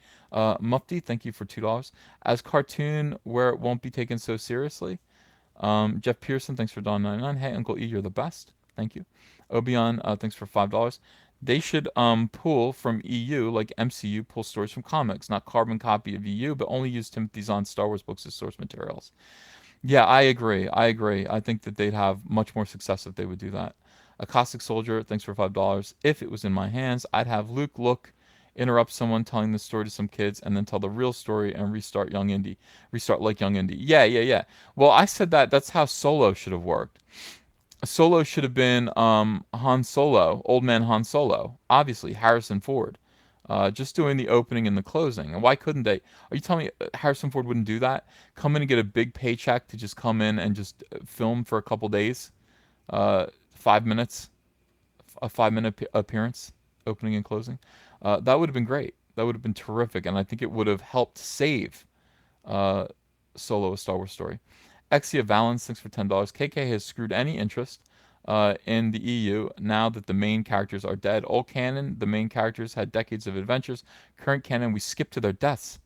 Speaker 1: Mufti, thank you for $2. As cartoon where it won't be taken so seriously. Jeff Pearson, thanks for $1.99. Hey, Uncle E, you're the best. Thank you. Obi-Wan, thanks for $5. They should pull from EU like MCU pull stories from comics, not carbon copy of EU, but only use Timothy Zahn's Star Wars books as source materials. Yeah, I agree. I agree. I think that they'd have much more success if they would do that. A Caustic Soldier, thanks for $5. If it was in my hands, I'd have Luke look, interrupt someone telling the story to some kids, and then tell the real story and restart Young Indy. Restart like Young Indy. Yeah, yeah, yeah. Well, I said that. That's how Solo should have worked. Solo should have been Han Solo, old man Han Solo. Obviously, Harrison Ford. Just doing the opening and the closing. And why couldn't they? Are you telling me Harrison Ford wouldn't do that? Come in and get a big paycheck to just come in and just film for a couple days? 5 minutes, a 5 minute appearance, opening and closing. That would have been great. That would have been terrific. And I think it would have helped save uh, Solo, a Star Wars story. Exia Valens, thanks for $10. KK has screwed any interest in the EU now that the main characters are dead. Old canon, the main characters had decades of adventures. Current canon, we skip to their deaths.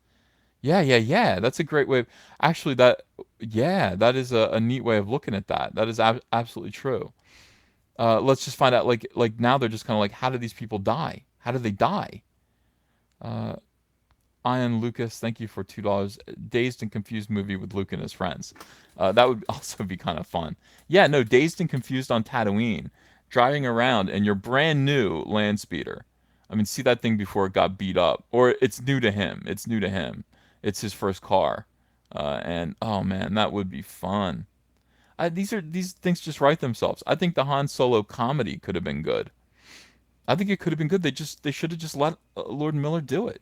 Speaker 1: Yeah, yeah, yeah. That's a great way. Actually, yeah, that is a neat way of looking at that. That is absolutely true. Let's just find out. Like now, they're just kind of like, how did these people die? How did they die? Uh, Ian Lucas, thank you for $2. Dazed and Confused movie with Luke and his friends. That would also be kind of fun. Yeah, no, Dazed and Confused on Tatooine, driving around in your brand new land speeder. I mean, see that thing before it got beat up, or it's new to him. It's new to him. It's his first car, and oh man, that would be fun. These things just write themselves. I think the Han Solo comedy could have been good. I think it could have been good. They should have just let Lord Miller do it.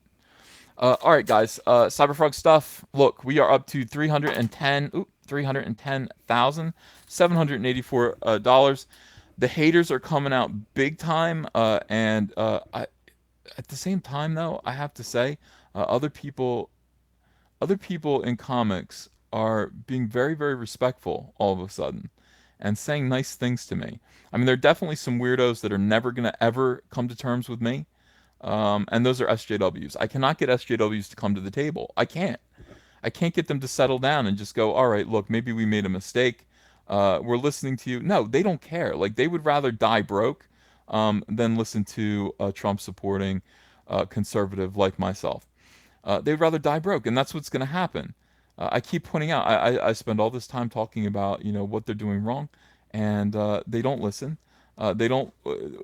Speaker 1: All right, guys. Cyberfrog stuff. Look, we are up to 310,784 dollars. The haters are coming out big time, and at the same time, though, I have to say, other people in comics are being very, very respectful all of a sudden, and saying nice things to me. I mean, there are definitely some weirdos that are never gonna ever come to terms with me, and those are SJWs. I cannot get SJWs to come to the table. I can't. I can't get them to settle down and just go, all right, look, maybe we made a mistake. We're listening to you. No, they don't care. Like, they would rather die broke than listen to a Trump supporting conservative like myself. They'd rather die broke, and that's what's going to happen. I keep pointing out, I spend all this time talking about, what they're doing wrong, and they don't listen. They don't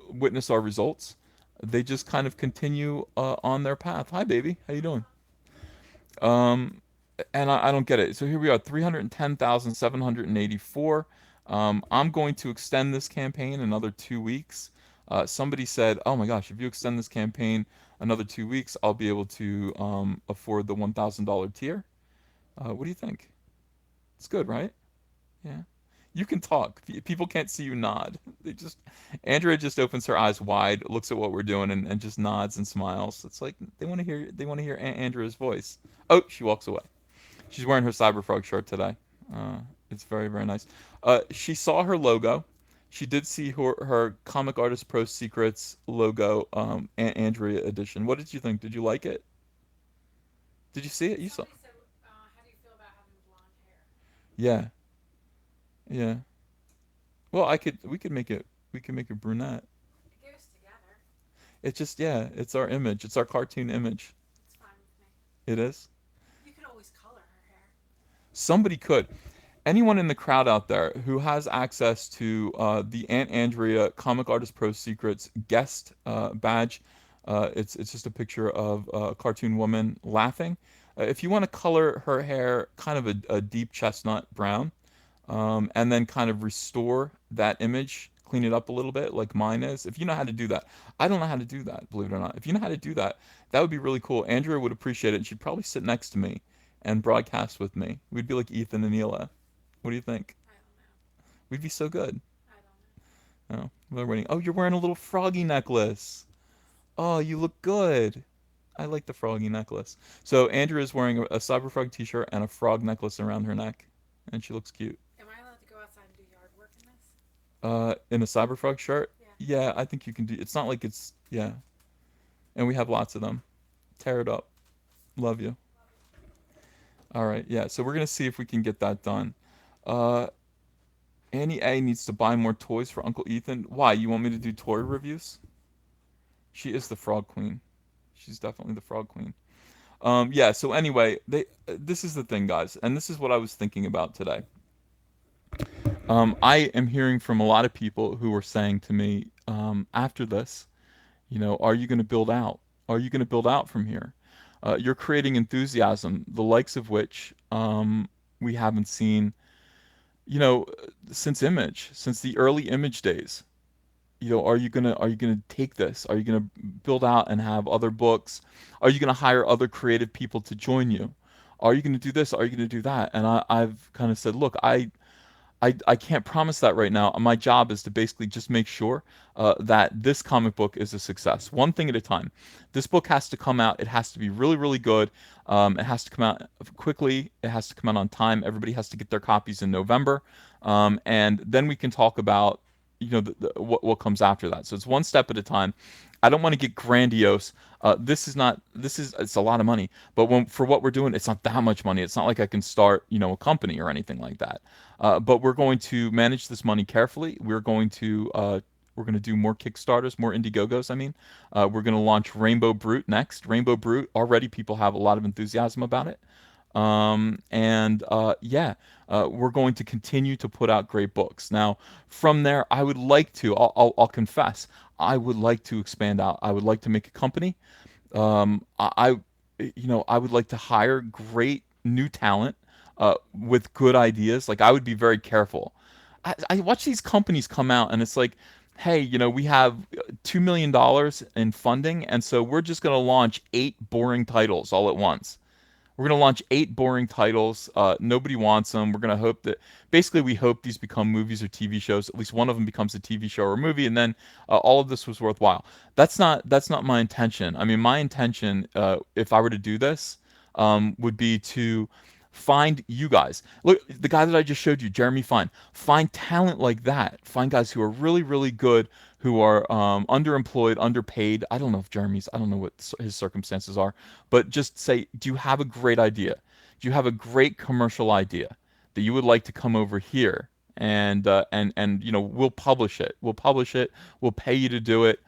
Speaker 1: witness our results. They just kind of continue on their path. Hi, baby. How you doing? Um, and I don't get it. So here we are, 310,784. I'm going to extend this campaign another 2 weeks. Somebody said, "Oh my gosh, if you extend this campaign another 2 weeks, I'll be able to afford the $1,000 tier." What do you think? It's good, right? Yeah. You can talk. People can't see you nod. They just Andrea just opens her eyes wide, looks at what we're doing, and just nods and smiles. It's like they want to hear Andrea's voice. Oh, she walks away. She's wearing her Cyberfrog shirt today. It's very, very nice. She saw her logo. She did see her Comic Artist Pro Secrets logo, Andrea edition. What did you think? Did you like it? Did you see it? You saw. Yeah. Yeah. Well, we could make it, we could make it brunette.
Speaker 2: It goes together.
Speaker 1: It's just, yeah, it's our image. It's our cartoon image.
Speaker 2: It's fine with me.
Speaker 1: It is.
Speaker 2: You could always color her hair.
Speaker 1: Somebody could. Anyone in the crowd out there who has access to the Aunt Andrea Comic Artist Pro Secrets guest badge, it's just a picture of a cartoon woman laughing. If you want to color her hair kind of a deep chestnut brown, and then kind of restore that image, clean it up a little bit, like mine is. If you know how to do that, I don't know how to do that, believe it or not. If you know how to do that, that would be really cool. Andrea would appreciate it, and she'd probably sit next to me and broadcast with me. We'd be like Ethan and Ela. What do you think?
Speaker 2: I don't know.
Speaker 1: We'd be so good.
Speaker 2: I don't know.
Speaker 1: Oh, we're waiting. Oh, you're wearing a little froggy necklace. Oh, you look good. I like the froggy necklace. So Andrea is wearing a Cyberfrog t-shirt and a frog necklace around her neck, and she looks cute.
Speaker 2: Am I allowed to go outside and do yard work in this?
Speaker 1: In a Cyberfrog shirt?
Speaker 2: Yeah.
Speaker 1: Yeah, I think you can do. It's not like it's, yeah. And we have lots of them. Tear it up. Love you. All right, yeah. So we're gonna see if we can get that done. Uh, Annie A needs to buy more toys for Uncle Ethan. Why? You want me to do toy reviews? She is the Frog Queen. She's definitely the Frog Queen. Yeah. So anyway, this is the thing, guys, and this is what I was thinking about today. I am hearing from a lot of people who are saying to me, after this, are you going to build out? Are you going to build out from here? You're creating enthusiasm, the likes of which we haven't seen, you know, since Image, since the early Image days. Are you gonna take this? Are you gonna build out and have other books? Are you gonna hire other creative people to join you? Are you gonna do this? Are you gonna do that? And I've kind of said, look, I can't promise that right now. My job is to basically just make sure that this comic book is a success, one thing at a time. This book has to come out. It has to be really, really good. It has to come out quickly. It has to come out on time. Everybody has to get their copies in November, and then we can talk about what comes after that. So it's one step at a time. I don't want to get grandiose. This is not. This is. It's a lot of money, but for what we're doing, it's not that much money. It's not like I can start, a company or anything like that. But we're going to manage this money carefully. We're going to do more Kickstarters, more Indiegogos. I mean, we're going to launch Rainbow Brute next. Rainbow Brute already people have a lot of enthusiasm about it. And yeah, we're going to continue to put out great books. Now, from there, I would like to. I'll confess. I would like to expand out. I would like to make a company. I would like to hire great new talent with good ideas. Like I would be very careful. I watch these companies come out, and it's like, hey, we have $2 million in funding, and so we're just going to launch 8 boring titles all at once. We're going to launch 8 boring titles. Nobody wants them. We're going to hope that basically we hope these become movies or TV shows. At least one of them becomes a TV show or a movie, and then all of this was worthwhile. That's not my intention. I mean, my intention, if I were to do this, would be to find you guys. Look, the guy that I just showed you, Jeremy Fine. Find talent like that. Find guys who are really, really good, who are underemployed, underpaid. I don't know if Jeremy's, I don't know what his circumstances are, but just say, do you have a great idea? Do you have a great commercial idea that you would like to come over here and we'll publish it. We'll publish it. We'll pay you to do it.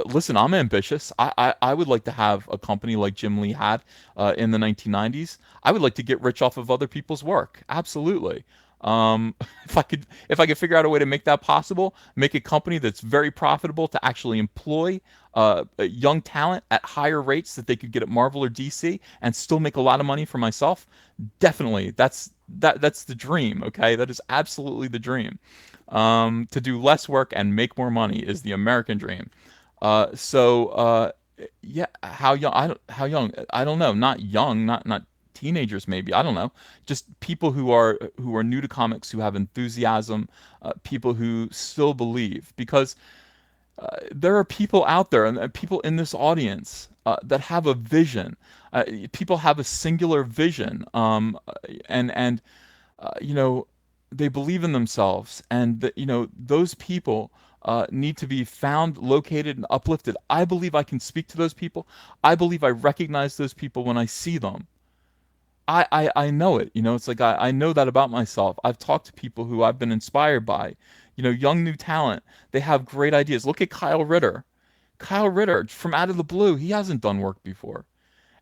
Speaker 1: Listen, I'm ambitious. I would like to have a company like Jim Lee had in the 1990s. I would like to get rich off of other people's work. Absolutely. If I could figure out a way to make that possible, make a company that's very profitable to actually employ young talent at higher rates that they could get at Marvel or DC and still make a lot of money for myself, definitely that's the dream. Okay, that is absolutely the dream. To do less work and make more money is the American dream. Yeah, how young? How young? I don't know. Not young. Not teenagers. Maybe I don't know. Just people who are new to comics, who have enthusiasm, people who still believe. Because there are people out there and people in this audience that have a vision. People have a singular vision, and you know, they believe in themselves, and that those people need to be found, located, and uplifted. I believe I can speak to those people. I believe I recognize those people when I see them. I know it. It's like I know that about myself. I've talked to people who I've been inspired by. Young new talent. They have great ideas. Look at Kyle Ritter. Kyle Ritter, from out of the blue, he hasn't done work before.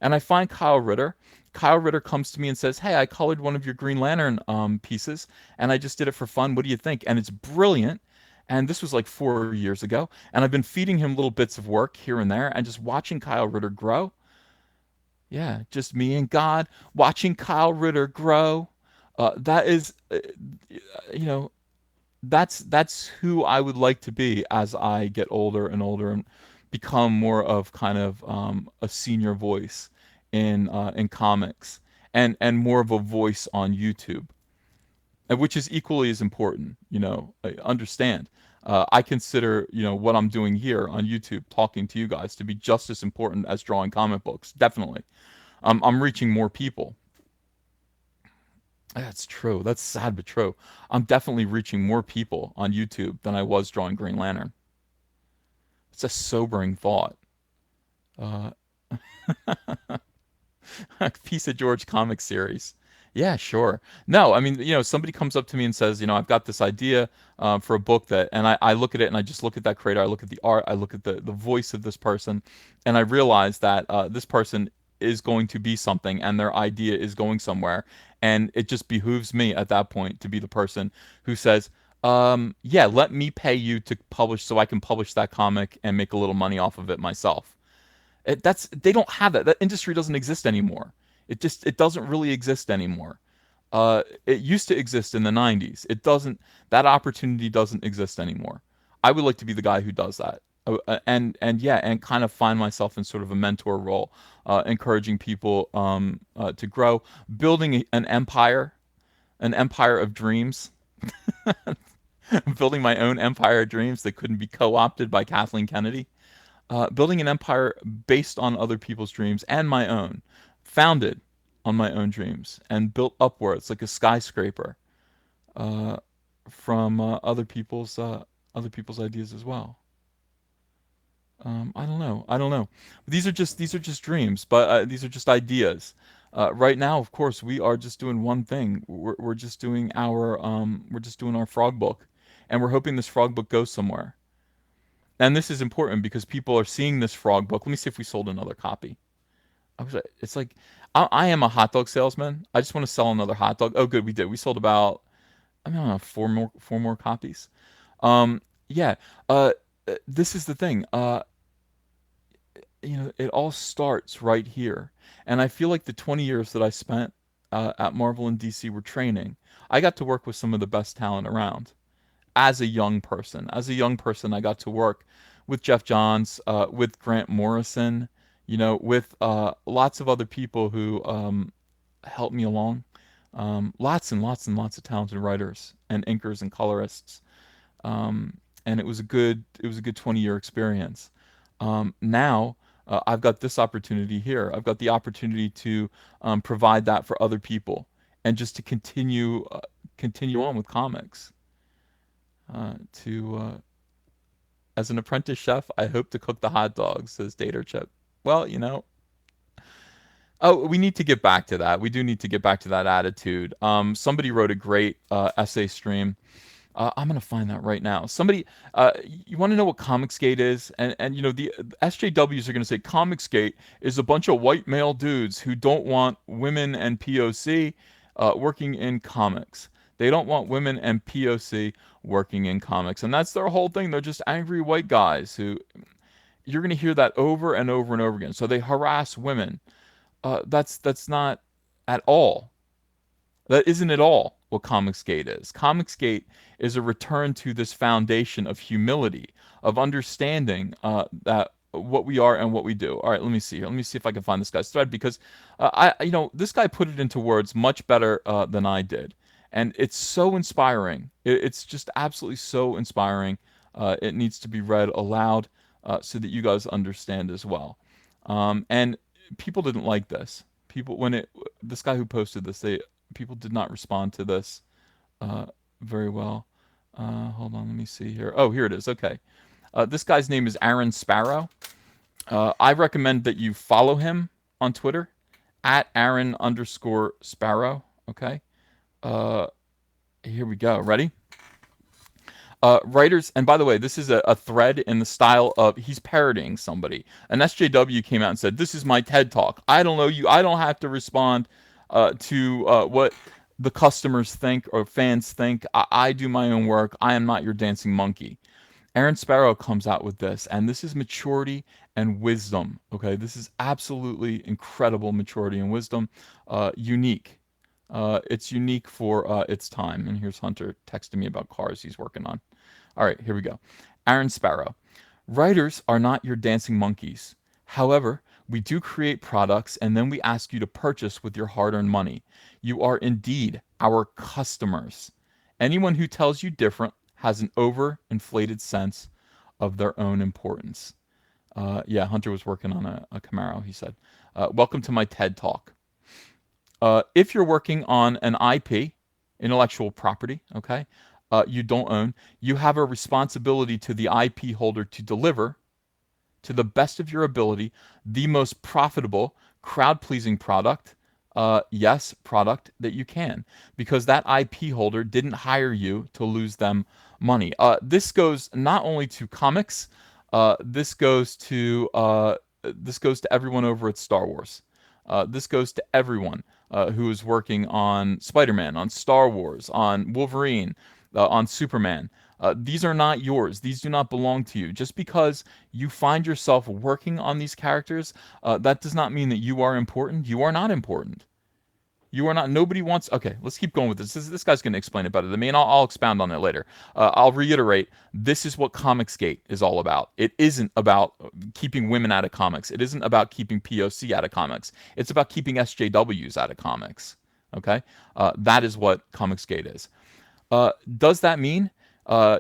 Speaker 1: And I find Kyle Ritter. Kyle Ritter comes to me and says, "Hey, I colored one of your Green Lantern pieces, and I just did it for fun. What do you think?" And it's brilliant. And this was like 4 years ago. And I've been feeding him little bits of work here and there, and just watching Kyle Ritter grow. Yeah, just me and God watching Kyle Ritter grow. That is, you know, that's who I would like to be as I get older and older and become more of kind of a senior voice in comics and more of a voice on YouTube, and which is equally as important. I understand. I consider what I'm doing here on YouTube, talking to you guys, to be just as important as drawing comic books. Definitely, I'm reaching more people. That's true. That's sad but true. I'm definitely reaching more people on YouTube than I was drawing Green Lantern. It's a sobering thought. Uh, Piece of George comic series. Yeah, sure. No, I mean, somebody comes up to me and says, I've got this idea for a book and I look at it and I just look at that creator, I look at the art, I look at the voice of this person, and I realize that this person is going to be something and their idea is going somewhere. And it just behooves me at that point to be the person who says, yeah, let me pay you to publish so I can publish that comic and make a little money off of it myself. They don't have that. That industry doesn't exist anymore. It doesn't really exist anymore. It used to exist in the '90s. It doesn't. That opportunity doesn't exist anymore. I would like to be the guy who does that. And yeah, and kind of find myself in sort of a mentor role, encouraging people to grow, building an empire of dreams, building my own empire of dreams that couldn't be co-opted by Kathleen Kennedy. Building an empire based on other people's dreams and my own, founded on my own dreams and built upwards like a skyscraper uh, from other people's ideas as well. I don't know. I don't know. These are just dreams, but these are just ideas. Right now, of course, we are just doing one thing. We're just doing our frog book, and we're hoping this frog book goes somewhere. And this is important because people are seeing this frog book. Let me see if we sold another copy. It's like I am a hot dog salesman. I just want to sell another hot dog. Oh, good, we did. We sold about I don't know four more copies. Yeah. This is the thing. It all starts right here, and I feel like the 20 years that I spent at Marvel and DC were training. I got to work with some of the best talent around as a young person. As a young person, I got to work with Jeff Johns, with Grant Morrison, with lots of other people who helped me along. Lots and lots and lots of talented writers and inkers and colorists. And it was a good 20-year experience. Now I've got this opportunity here. I've got the opportunity to provide that for other people and just to continue on with comics. To As an apprentice chef, I hope to cook the hot dogs, says Dater Chip. Well, oh, we need to get back to that. We do need to get back to that attitude. Somebody wrote a great essay stream. I'm gonna find that right now. You want to know what Comicsgate is? And the SJWs are gonna say Comicsgate is a bunch of white male dudes who don't want women and POC working in comics. They don't want women and POC working in comics, and that's their whole thing. They're just angry white guys who you're gonna hear that over and over and over again. So they harass women. That's not at all that isn't at all what Comicsgate is. Comicsgate is a return to this foundation of humility, of understanding that what we are and what we do. All right, let me see here. Let me see if I can find this guy's thread because this guy put it into words much better than I did, and it's so inspiring. It's just absolutely so inspiring. It needs to be read aloud so that you guys understand as well. And people didn't like this. This guy who posted this, people did not respond to this uh, very well. Hold on, let me see here. Oh, here it is. Okay. This guy's name is Aaron Sparrow. I recommend that you follow him on Twitter at Aaron underscore Sparrow. Okay. Uh, Here we go. Ready? Writers, and by the way, this is a thread in the style of he's parodying somebody. An SJW came out and said, "This is my TED talk. I don't know you. I don't have to respond to what the customers think or fans think. I do my own work. I am not your dancing monkey." Aaron Sparrow comes out with this, and this is maturity and wisdom. Okay, this is absolutely incredible maturity and wisdom. Unique. It's unique for its time. And here's Hunter texting me about cars he's working on. All right, here we go. Aaron Sparrow. Writers are not your dancing monkeys. However, we do create products and then we ask you to purchase with your hard earned money. You are indeed our customers. Anyone who tells you different has an overinflated sense of their own importance. Yeah, Hunter was working on a Camaro, he said. Welcome to my TED Talk. If you're working on an IP, intellectual property, okay, you don't own, you have a responsibility to the IP holder to deliver, to the best of your ability, the most profitable, crowd pleasing product, yes, product that you can, because that IP holder didn't hire you to lose them money. This goes not only to comics, this goes to everyone over at Star Wars. This goes to everyone who is working on Spider-Man, on Star Wars, on Wolverine, on Superman. These are not yours. These do not belong to you. Just because you find yourself working on these characters, that does not mean that you are important. You are not important. You are not. Nobody wants. Okay, let's keep going with this. This guy's going to explain it better than me, and I'll expound on it later. I'll reiterate. This is what Comicsgate is all about. It isn't about keeping women out of comics. It isn't about keeping POC out of comics. It's about keeping SJWs out of comics. Okay, that is what Comicsgate is. Does that mean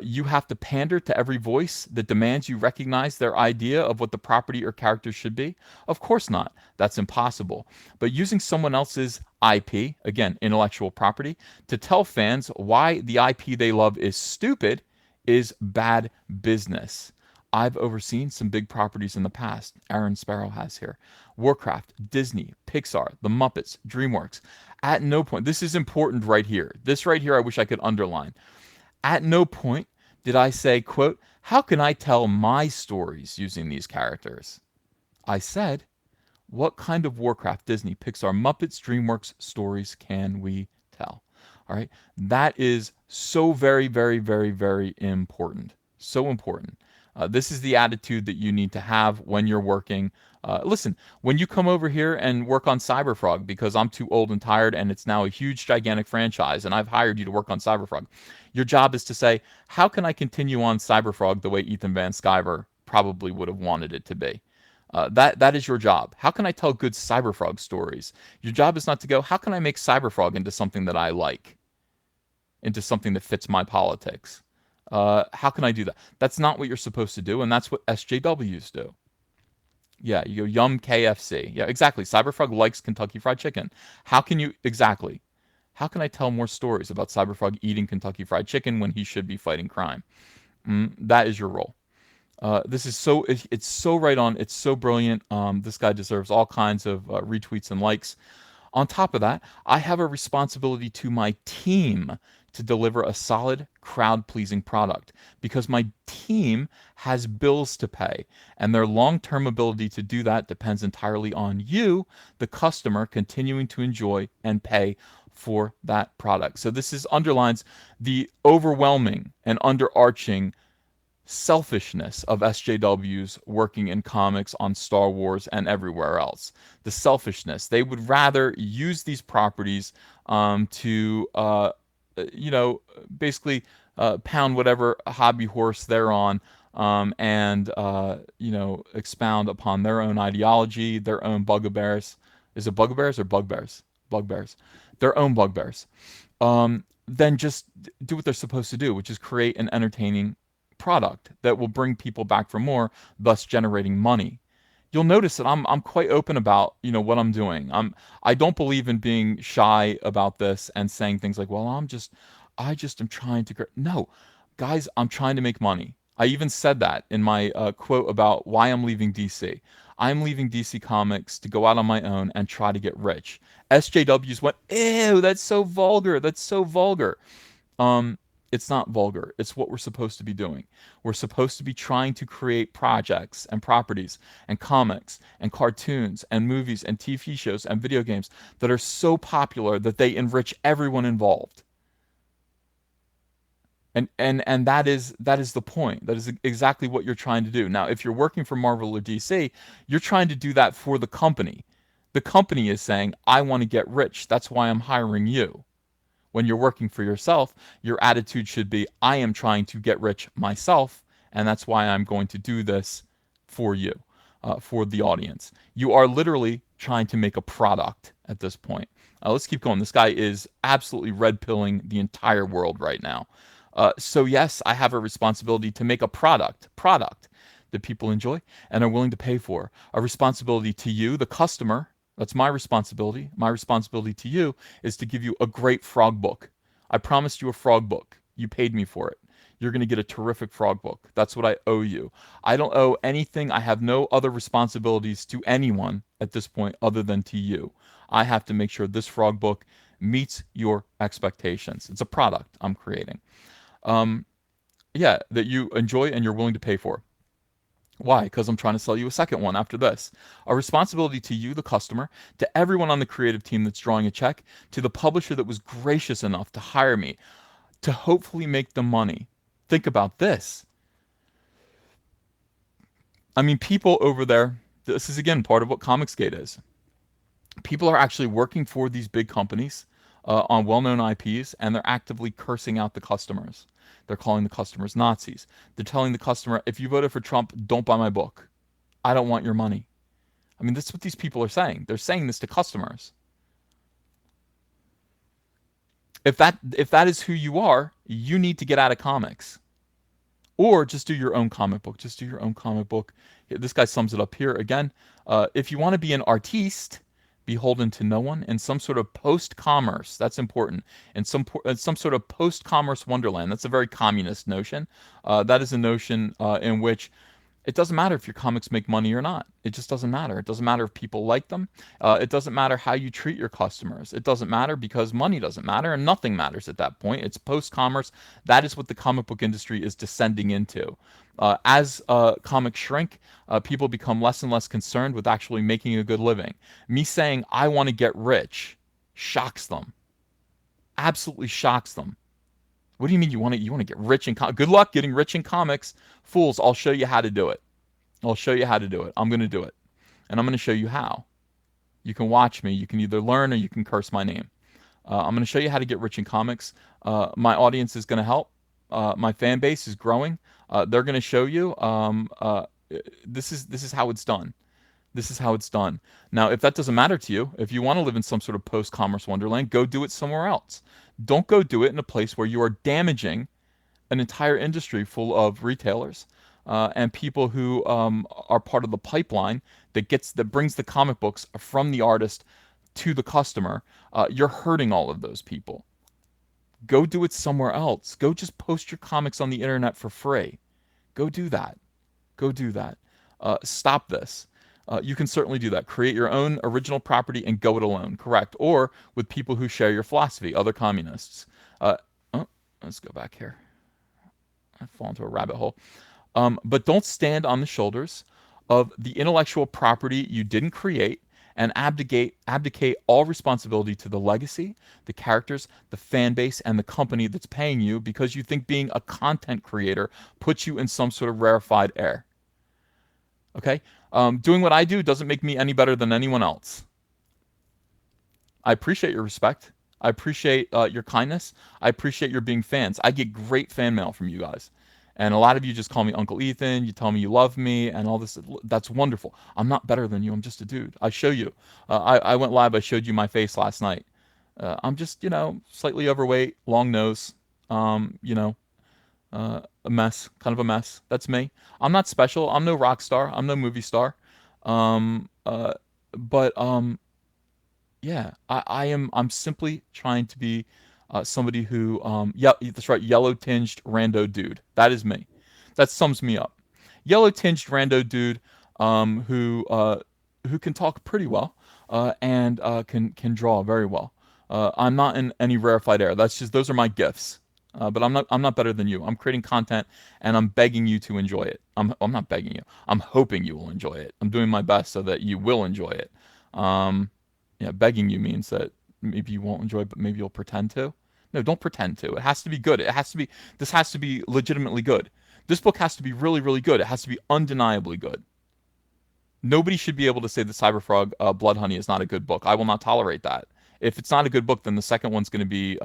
Speaker 1: you have to pander to every voice that demands you recognize their idea of what the property or character should be? Of course not. That's impossible. But using someone else's IP, again, intellectual property, to tell fans why the IP they love is stupid is bad business. I've overseen some big properties in the past. Aaron Sparrow has here. Warcraft, Disney, Pixar, The Muppets, DreamWorks. At no point, this is important right here. This right here I wish I could underline. At no point did I say, quote, how can I tell my stories using these characters? I said, what kind of Warcraft, Disney, Pixar, Muppets, DreamWorks stories can we tell? All right. That is so very, very, very, very important. So important. This is the attitude that you need to have when you're working. Listen, when you come over here and work on Cyberfrog, because I'm too old and tired and it's now a huge, gigantic franchise, and I've hired you to work on Cyberfrog, your job is to say, how can I continue on Cyberfrog the way Ethan Van Sciver probably would have wanted it to be? That is your job. How can I tell good Cyberfrog stories? Your job is not to go, how can I make Cyberfrog into something that I like, into something that fits my politics? How can I do that? That's not what you're supposed to do, and that's what SJWs do. Yeah, you go yum KFC. Yeah, exactly. Cyberfrog likes Kentucky Fried Chicken. How can you exactly? How can I tell more stories about Cyberfrog eating Kentucky Fried Chicken when he should be fighting crime? That is your role. This is so it's so right on. It's so brilliant. This guy deserves all kinds of retweets and likes. On top of that, I have a responsibility to my team to deliver a solid, crowd-pleasing product because my team has bills to pay, and their long-term ability to do that depends entirely on you, the customer, continuing to enjoy and pay for that product. So this is underlines the overwhelming and underarching selfishness of SJWs working in comics on Star Wars and everywhere else. The selfishness. They would rather use these properties to, basically pound whatever hobby horse they're on and, expound upon their own ideology, their own bugbears. Is it bugbears or bugbears? Bugbears. Their own bugbears. Then just do what they're supposed to do, which is create an entertaining product that will bring people back for more, thus generating money. You'll notice that I'm quite open about what I'm doing. I don't believe in being shy about this and saying things like, well, I just am trying to no, guys, I'm trying to make money. I even said that in my quote about why I'm leaving DC. I'm leaving DC Comics to go out on my own and try to get rich. SJWs went, ew, that's so vulgar. That's so vulgar. Um, it's not vulgar. It's what we're supposed to be doing. We're supposed to be trying to create projects and properties and comics and cartoons and movies and TV shows and video games that are so popular that they enrich everyone involved. And that is the point. That is exactly what you're trying to do. Now, if you're working for Marvel or DC, you're trying to do that for the company. The company is saying, "I want to get rich. That's why I'm hiring you." When you're working for yourself, your attitude should be, I am trying to get rich myself, and that's why I'm going to do this for you, for the audience. You are literally trying to make a product at this point. Let's keep going. This guy is absolutely red pilling the entire world right now. So yes, I have a responsibility to make a product that people enjoy and are willing to pay for. A responsibility to you, the customer. That's my responsibility. My responsibility to you is to give you a great frog book. I promised you a frog book. You paid me for it. You're going to get a terrific frog book. That's what I owe you. I don't owe anything. I have no other responsibilities to anyone at this point other than to you. I have to make sure this frog book meets your expectations. It's a product I'm creating. Um, yeah, that you enjoy and you're willing to pay for. Why? Because I'm trying to sell you a second one after this. A responsibility to you, the customer, to everyone on the creative team that's drawing a check, to the publisher that was gracious enough to hire me, to hopefully make the money. Think about this. I mean, people over there, this is again part of what Comicsgate is. People are actually working for these big companies on well-known IPs, and they're actively cursing out the customers. They're calling the customers Nazis. They're telling the customer, if you voted for Trump, don't buy my book. I don't want your money. I mean, that's what these people are saying. They're saying this to customers. If that is who you are, you need to get out of comics. Or just do your own comic book. Just do your own comic book. This guy sums it up here again. If you want to be an artiste, beholden to no one, in some sort of post-commerce, that's important, in some sort of post-commerce wonderland. That's a very communist notion. That is a notion in which it doesn't matter if your comics make money or not. It just doesn't matter. It doesn't matter if people like them. It doesn't matter how you treat your customers. It doesn't matter because money doesn't matter and nothing matters at that point. It's post-commerce. That is what the comic book industry is descending into. As comics shrink, people become less and less concerned with actually making a good living. Me saying I want to get rich shocks them. Absolutely shocks them. What do you mean you want to get rich in good luck getting rich in comics? Fools, I'll show you how to do it. I'll show you how to do it. I'm going to do it. And I'm going to show you how. You can watch me. You can either learn or you can curse my name. I'm going to show you how to get rich in comics. My audience is going to help. My fan base is growing. They're going to show you. This is how it's done. This is how it's done. Now, if that doesn't matter to you, if you want to live in some sort of post-commerce wonderland, go do it somewhere else. Don't go do it in a place where you are damaging an entire industry full of retailers and people who are part of the pipeline that brings the comic books from the artist to the customer. You're hurting all of those people. Go do it somewhere else. Go just post your comics on the internet for free. Go do that. Go do that. Stop this. You can certainly do that. Create your own original property and go it alone. Correct. Or with people who share your philosophy, other communists. Let's go back here. I fall into a rabbit hole. But don't stand on the shoulders of the intellectual property you didn't create and abdicate all responsibility to the legacy, the characters, the fan base, and the company that's paying you because you think being a content creator puts you in some sort of rarefied air. Okay? Doing what I do doesn't make me any better than anyone else. I appreciate your respect. I appreciate your kindness. I appreciate your being fans. I get great fan mail from you guys. And a lot of you just call me Uncle Ethan. You tell me you love me and all this. That's wonderful. I'm not better than you. I'm just a dude. I show you. I went live. I showed you my face last night. I'm just, slightly overweight, long nose, a mess, kind of a mess. That's me. I'm not special. I'm no rock star. I'm no movie star. But yeah, I'm simply trying to be somebody who, yeah, that's right, yellow tinged rando dude. That is me. That sums me up. Yellow tinged rando dude. who can talk pretty well, and can draw very well. I'm not in any rarefied air. That's just those are my gifts. But I'm not better than you. I'm creating content, and I'm begging you to enjoy it. I'm not begging you. I'm hoping you will enjoy it. I'm doing my best so that you will enjoy it. Um, yeah, begging you means that maybe you won't enjoy it, but maybe you'll pretend to. No, don't pretend to. It has to be good. It has to be. This has to be legitimately good. This book has to be really, really good. It has to be undeniably good. Nobody should be able to say that Cyberfrog Blood Honey is not a good book. I will not tolerate that. If it's not a good book, then the second one's going to be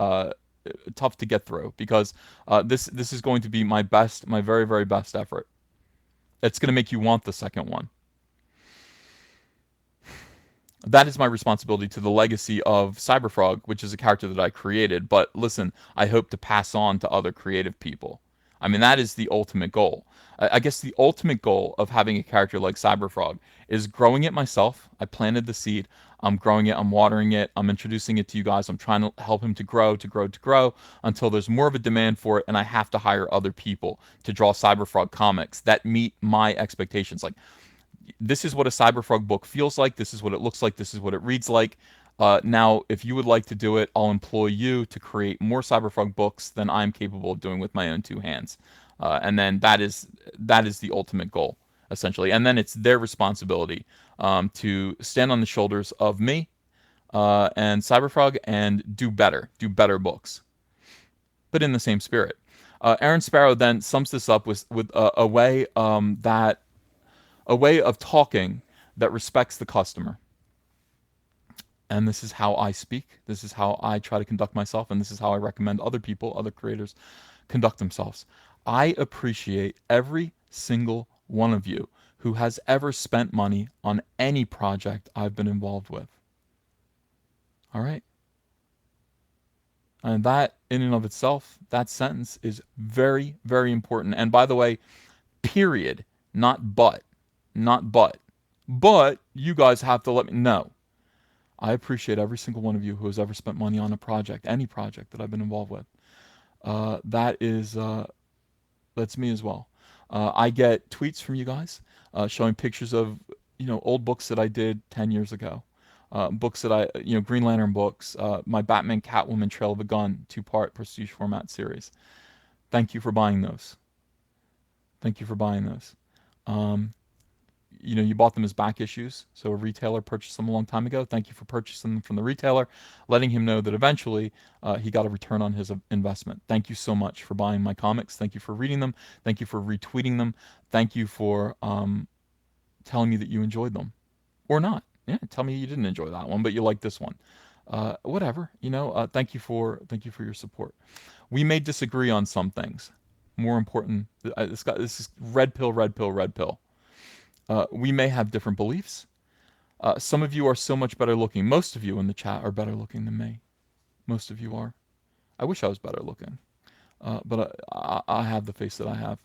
Speaker 1: tough to get through because this is going to be my best, my very, very best effort. It's going to make you want the second one. That is my responsibility to the legacy of Cyberfrog, which is a character that I created. But listen, I hope to pass on to other creative people. I mean, that is the ultimate goal. I guess the ultimate goal of having a character like Cyberfrog is growing it myself. I planted the seed. I'm growing it. I'm watering it. I'm introducing it to you guys. I'm trying to help him to grow, to grow, to grow until there's more of a demand for it, and I have to hire other people to draw Cyberfrog comics that meet my expectations. Like, this is what a Cyberfrog book feels like. This is what it looks like. This is what it reads like. Now, if you would like to do it, I'll employ you to create more Cyberfrog books than I'm capable of doing with my own two hands. And then that is the ultimate goal, essentially. And then it's their responsibility to stand on the shoulders of me and Cyberfrog and do better books, but in the same spirit. Aaron Sparrow then sums this up with a way that a way of talking that respects the customer. And this is how I speak. This is how I try to conduct myself. And this is how I recommend other people, other creators, conduct themselves. I appreciate every single one of you who has ever spent money on any project I've been involved with. All right? And that, in and of itself, that sentence is very, very important. And by the way, period, not but. Not but. But you guys have to let me know. I appreciate every single one of you who has ever spent money on a project, any project that I've been involved with. That's me as well. I get tweets from you guys showing pictures of old books that I did 10 years ago, books that I Green Lantern books, my Batman Catwoman Trail of a Gun 2-part prestige format series. Thank you for buying those. Thank you for buying those. You bought them as back issues, so a retailer purchased them a long time ago. Thank you for purchasing them from the retailer, letting him know that eventually he got a return on his investment. Thank you so much for buying my comics. Thank you for reading them. Thank you for retweeting them. Thank you for telling me that you enjoyed them, or not. Yeah, tell me you didn't enjoy that one, but you like this one. Whatever, thank you for your support. We may disagree on some things. More important, this is red pill, red pill, red pill. We may have different beliefs. Some of you are so much better looking. Most of you in the chat are better looking than me. Most of you are. I wish I was better looking, but I have the face that I have.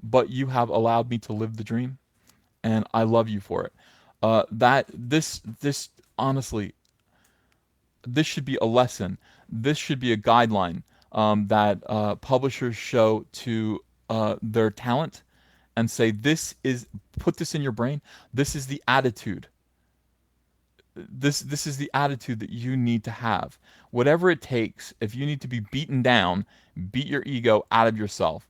Speaker 1: But you have allowed me to live the dream, and I love you for it. This honestly, this should be a lesson. This should be a guideline that publishers show to their talent and say, put this in your brain. This is the attitude. This is the attitude that you need to have. Whatever it takes, if you need to be beaten down, beat your ego out of yourself.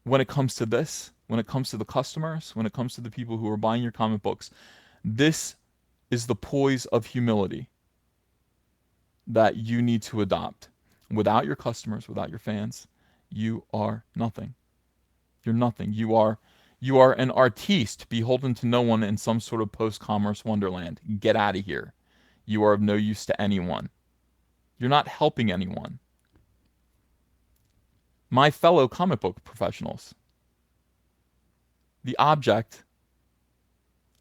Speaker 1: When it comes to this, when it comes to the customers, when it comes to the people who are buying your comic books, this is the poise of humility that you need to adopt. Without your customers, without your fans, you are nothing. You're nothing. You are an artiste beholden to no one in some sort of post-commerce wonderland. Get out of here. You are of no use to anyone. You're not helping anyone. My fellow comic book professionals, the object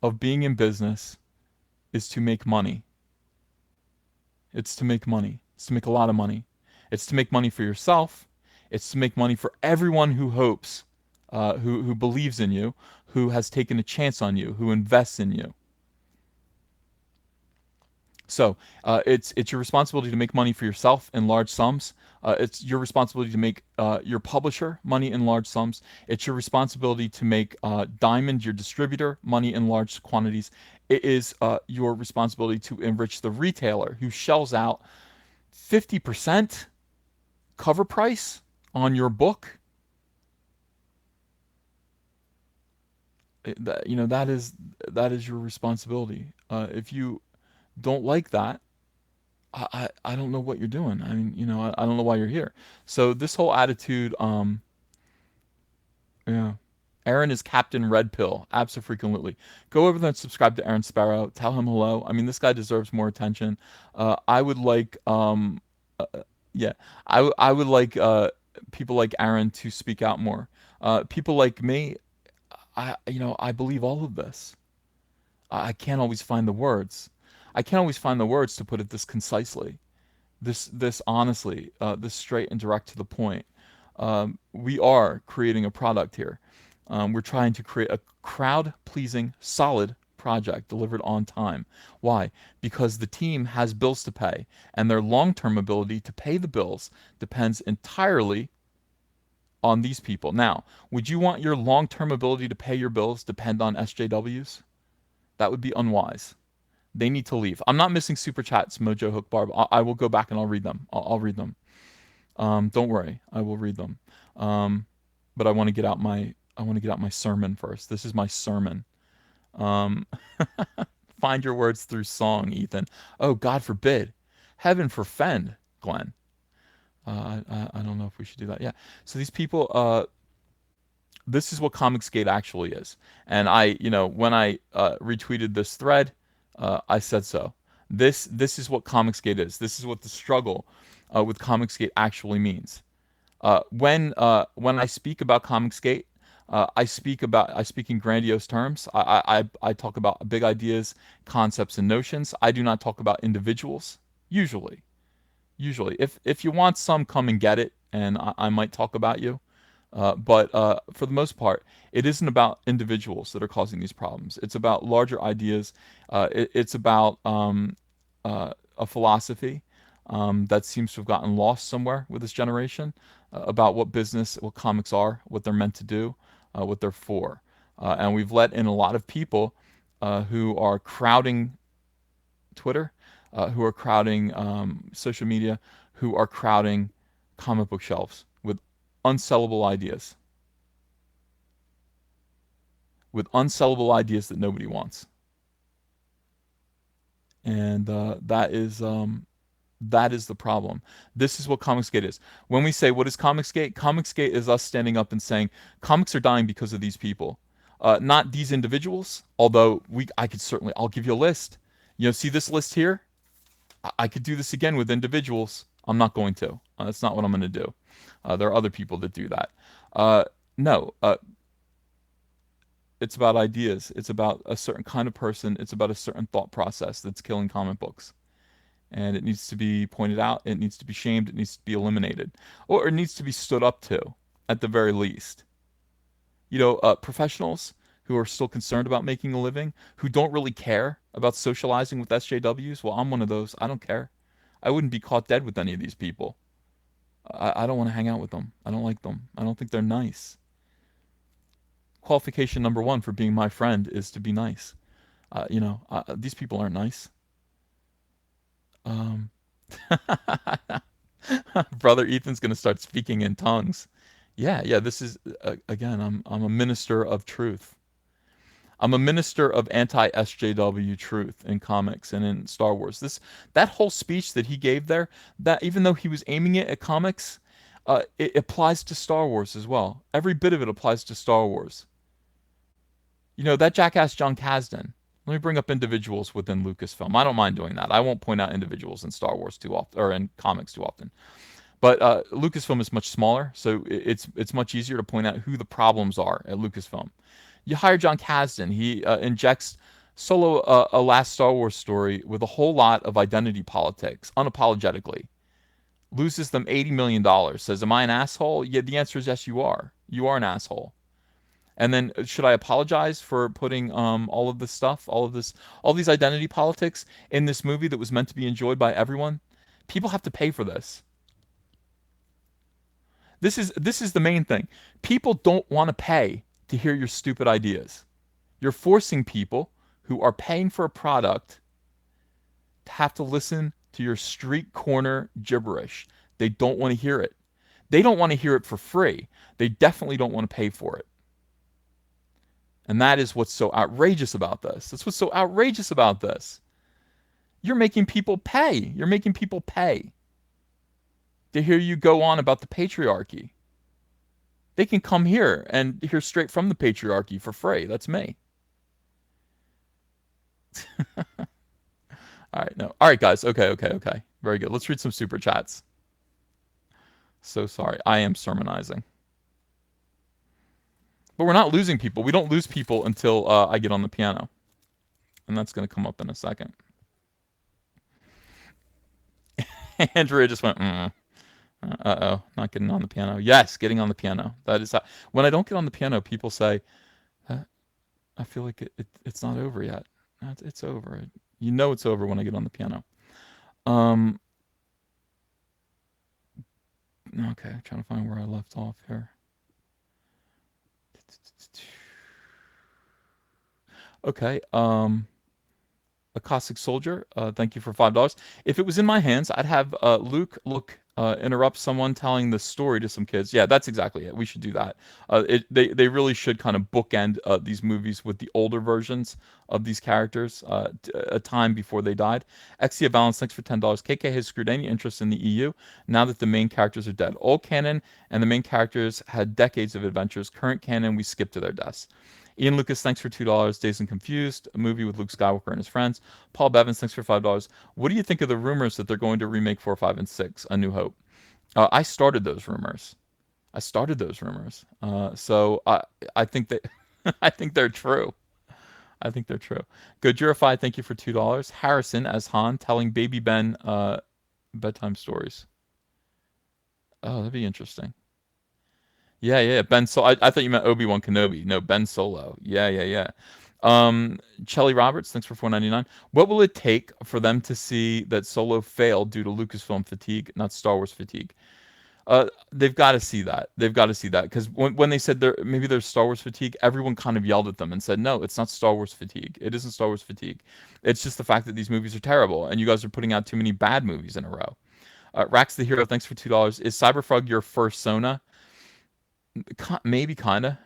Speaker 1: of being in business is to make money. It's to make money. It's to make a lot of money. It's to make money for yourself. It's to make money for everyone who hopes, who believes in you, who has taken a chance on you, who invests in you. So it's your responsibility to make money for yourself in large sums. It's your responsibility to make your publisher money in large sums. It's your responsibility to make Diamond, your distributor, money in large quantities. It is your responsibility to enrich the retailer who shells out 50% cover price on your book. That is your responsibility. If you don't like that, I don't know what you're doing. I mean, I don't know why you're here. So this whole attitude, yeah. Aaron is Captain Red Pill, absolutely. Go over there and subscribe to Aaron Sparrow. Tell him hello. I mean, this guy deserves more attention. I would like, yeah, I would like people like Aaron to speak out more. People like me, I believe all of this. I can't always find the words. I can't always find the words to put it this concisely, this honestly, this straight and direct to the point. We are creating a product here. We're trying to create a crowd-pleasing, solid project delivered on time. Why? Because the team has bills to pay, and their long-term ability to pay the bills depends entirely on these people. Now, would you want your long-term ability to pay your bills depend on SJWs? That would be unwise. They need to leave. I'm not missing super chats, Mojo Hook Barb. I will go back and I'll read them. I'll read them. Don't worry, I will read them. But I want to get out my sermon first. This is my sermon. Um, Find your words through song, Ethan. Oh, God forbid. Heaven forfend, Glenn. I don't know if we should do that. Yeah. So these people, this is what Comicsgate actually is. And when I retweeted this thread, I said so. This is what Comicsgate is. This is what the struggle with Comicsgate actually means. When I speak about Comicsgate, I speak in grandiose terms. I talk about big ideas, concepts, and notions. I do not talk about individuals. Usually, if you want some, come and get it, and I might talk about you. But for the most part, it isn't about individuals that are causing these problems. It's about larger ideas. It's about a philosophy that seems to have gotten lost somewhere with this generation about what comics are, what they're meant to do, what they're for. And we've let in a lot of people who are crowding Twitter, who are crowding social media, who are crowding comic book shelves with unsellable ideas. With unsellable ideas that nobody wants. And that is the problem. This is what Comicsgate is. When we say, what is Comicsgate? Comicsgate is us standing up and saying, comics are dying because of these people. Not these individuals, although I'll give you a list. See this list here? I could do this again with individuals. I'm not going to. That's not what I'm going to do. There are other people that do that. No, it's about ideas. It's about a certain kind of person. It's about a certain thought process that's killing comic books. And it needs to be pointed out. It needs to be shamed. It needs to be eliminated. Or it needs to be stood up to, at the very least. Professionals who are still concerned about making a living, who don't really care about socializing with SJWs. Well, I'm one of those. I don't care. I wouldn't be caught dead with any of these people. I don't want to hang out with them. I don't like them. I don't think they're nice. Qualification number one for being my friend is to be nice. These people aren't nice. Brother Ethan's gonna start speaking in tongues. Yeah. This is again. I'm a minister of truth. I'm a minister of anti-SJW truth in comics and in Star Wars. That whole speech that he gave there, that even though he was aiming it at comics, it applies to Star Wars as well. Every bit of it applies to Star Wars. That jackass John Kasdan. Let me bring up individuals within Lucasfilm. I don't mind doing that. I won't point out individuals in Star Wars too often, or in comics too often. But Lucasfilm is much smaller, so it's much easier to point out who the problems are at Lucasfilm. You hire John Kasdan. He injects Solo a last Star Wars story with a whole lot of identity politics, unapologetically. Loses them $80 million. Says, am I an asshole? Yeah, the answer is yes, you are. You are an asshole. And then should I apologize for putting all of this stuff, all these identity politics in this movie that was meant to be enjoyed by everyone? People have to pay for this. This is the main thing. People don't want to pay to hear your stupid ideas. You're forcing people who are paying for a product to have to listen to your street corner gibberish. They don't want to hear it. They don't want to hear it for free. They definitely don't want to pay for it. And that is what's so outrageous about this. That's what's so outrageous about this. You're making people pay. You're making people pay to hear you go on about the patriarchy. They can come here and hear straight from the patriarchy for free. That's me. All right, no. All right, guys. Okay. Very good. Let's read some super chats. So sorry. I am sermonizing. But we're not losing people. We don't lose people until I get on the piano. And that's going to come up in a second. Andrea just went, uh-oh, not getting on the piano. Yes, getting on the piano. That is how, when I don't get on the piano, people say, I feel like it's not over yet. It's over. You know it's over when I get on the piano. Okay, trying to find where I left off here. Okay, a Cossack Soldier, thank you for $5. If it was in my hands, I'd have Luke interrupt someone telling the story to some kids. Yeah, that's exactly it. We should do that. They really should kind of bookend these movies with the older versions of these characters, a time before they died. Exia Balance, thanks for $10. KK has screwed any interest in the EU now that the main characters are dead. Old canon and the main characters had decades of adventures. Current canon, we skip to their deaths. Ian Lucas, thanks for $2. Dazed and Confused, a movie with Luke Skywalker and his friends. Paul Bevins, thanks for $5. What do you think of the rumors that they're going to remake 4, 5, and 6, A New Hope? I started those rumors. So I think that I think they're true. I think they're true. Gojurify, thank you for $2. Harrison as Han telling Baby Ben bedtime stories. Oh, that'd be interesting. Yeah. Ben Solo. I thought you meant Obi-Wan Kenobi. No, Ben Solo. Yeah. Chelly Roberts, thanks for $4.99. What will it take for them to see that Solo failed due to Lucasfilm fatigue, not Star Wars fatigue? They've got to see that. Because when they said maybe there's Star Wars fatigue, everyone kind of yelled at them and said, no, it's not Star Wars fatigue. It isn't Star Wars fatigue. It's just the fact that these movies are terrible, and you guys are putting out too many bad movies in a row. Rax the Hero, thanks for $2. Is Cyberfrog your first Sona? Maybe, kinda.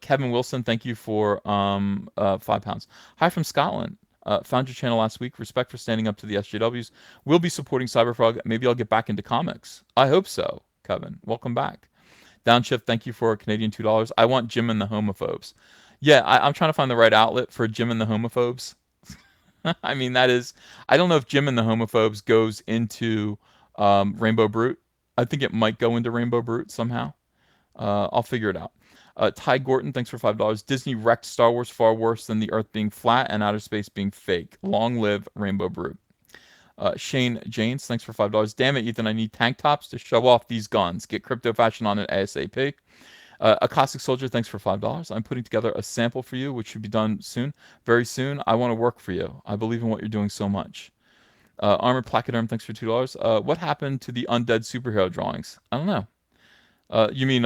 Speaker 1: Kevin Wilson, thank you for £5. Hi from Scotland. Found your channel last week. Respect for standing up to the SJWs. We'll be supporting Cyberfrog. Maybe I'll get back into comics. I hope so, Kevin. Welcome back. Downshift, thank you for a Canadian $2. I want Jim and the Homophobes. Yeah, I'm trying to find the right outlet for Jim and the Homophobes. I mean, that is... I don't know if Jim and the Homophobes goes into Rainbow Brute. I think it might go into Rainbow Brute somehow. I'll figure it out. Ty Gorton, thanks for $5. Disney wrecked Star Wars far worse than the Earth being flat and outer space being fake. Long live Rainbow Brute. Shane Janes, thanks for $5. Damn it, Ethan, I need tank tops to show off these guns. Get crypto fashion on it ASAP. A Cossack Soldier, thanks for $5. I'm putting together a sample for you, which should be done soon. Very soon. I want to work for you. I believe in what you're doing so much. Armored Placoderm, thanks for $2. What happened to the undead superhero drawings? I don't know. You mean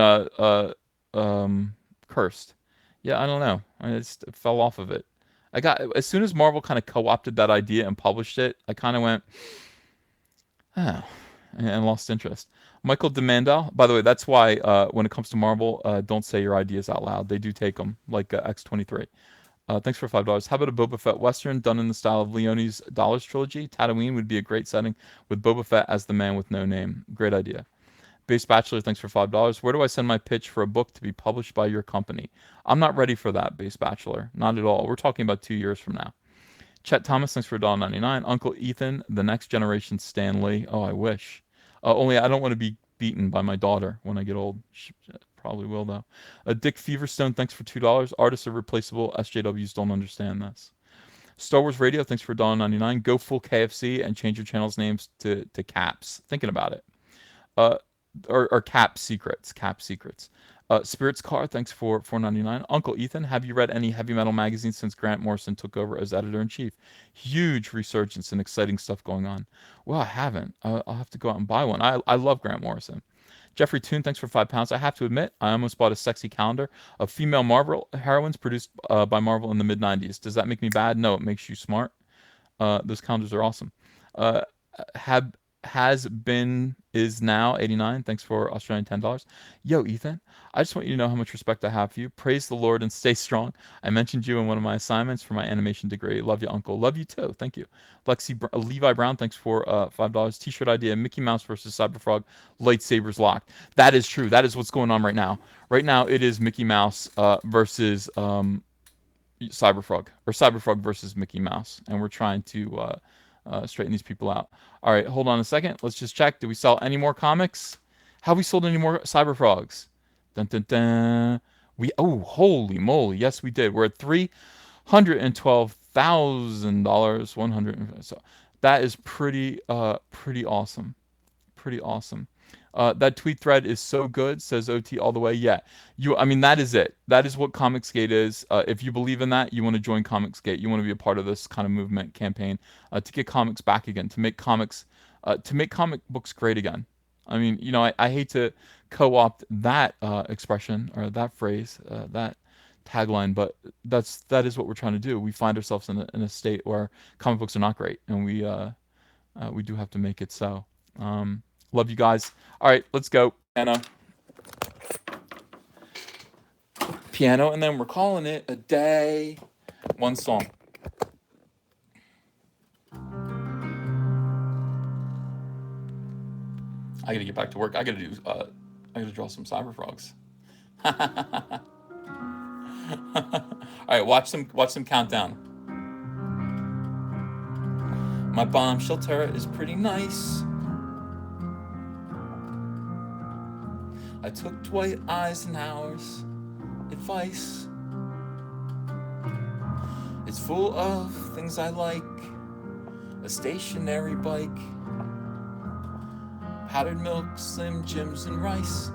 Speaker 1: Cursed? Yeah, I don't know. I just fell off of it. As soon as Marvel kind of co-opted that idea and published it, I kind of went, oh, and lost interest. Michael Demandel, by the way, that's why when it comes to Marvel, don't say your ideas out loud. They do take them, like X-23. Thanks for $5. How about a Boba Fett Western done in the style of Leone's Dollars trilogy? Tatooine would be a great setting with Boba Fett as the man with no name. Great idea. Base Bachelor, thanks for $5. Where do I send my pitch for a book to be published by your company? I'm not ready for that, Base Bachelor. Not at all. We're talking about 2 years from now. Chet Thomas, thanks for $1.99. Uncle Ethan, the next generation Stan Lee. Oh, I wish. Only I don't want to be beaten by my daughter when I get old. She probably will, though. Dick Feverstone, thanks for $2. Artists are replaceable. SJWs don't understand this. Star Wars Radio, thanks for $1.99. Go full KFC and change your channel's names to Caps. Thinking about it. Or Cap Secrets. Spirits Car, thanks for $4.99. Uncle Ethan, have you read any heavy metal magazines since Grant Morrison took over as editor-in-chief? Huge resurgence and exciting stuff going on. Well, I haven't. I'll have to go out and buy one. I love Grant Morrison. Jeffrey Toon, thanks for £5. I have to admit, I almost bought a sexy calendar of female Marvel heroines produced by Marvel in the mid-90s. Does that make me bad? No, it makes you smart. Those calendars are awesome. Uh, have has been is now 89. Thanks for Australian $10. Yo, Ethan, I just want you to know how much respect I have for you. Praise the Lord and stay strong. I mentioned you in one of my assignments for my animation degree. Love you, Uncle. Love you too. Thank you. Levi Brown, thanks for $5. T-shirt idea: Mickey Mouse versus Cyberfrog. Lightsabers locked. That is true. That is what's going on right now. Right now, it is Mickey Mouse versus Cyberfrog, or Cyberfrog versus Mickey Mouse, and we're trying to straighten these people out. All right, hold on a second. Let's just check. Did we sell any more comics? Have we sold any more Cyberfrogs? Dun dun dun. Holy moly! Yes, we did. We're at $312,000. 100. So that is pretty awesome. Pretty awesome. That tweet thread is so good, says OT all the way. Yeah, I mean, that is it. That is what Comicsgate is. If you believe in that, you want to join Comicsgate. You want to be a part of this kind of movement campaign to get comics back again, to make comic books great again. I mean, I hate to co-opt that expression or that phrase, that tagline, but that is what we're trying to do. We find ourselves in a state where comic books are not great, and we do have to make it so. Love you guys. All right, let's go. Piano, and then we're calling it a day. One song. I gotta get back to work. I gotta draw some Cyberfrogs. All right, watch some countdown. My bombshell turret is pretty nice. I took Dwight Eisenhower's advice. It's full of things I like: a stationary bike, powdered milk, Slim Jims, and rice.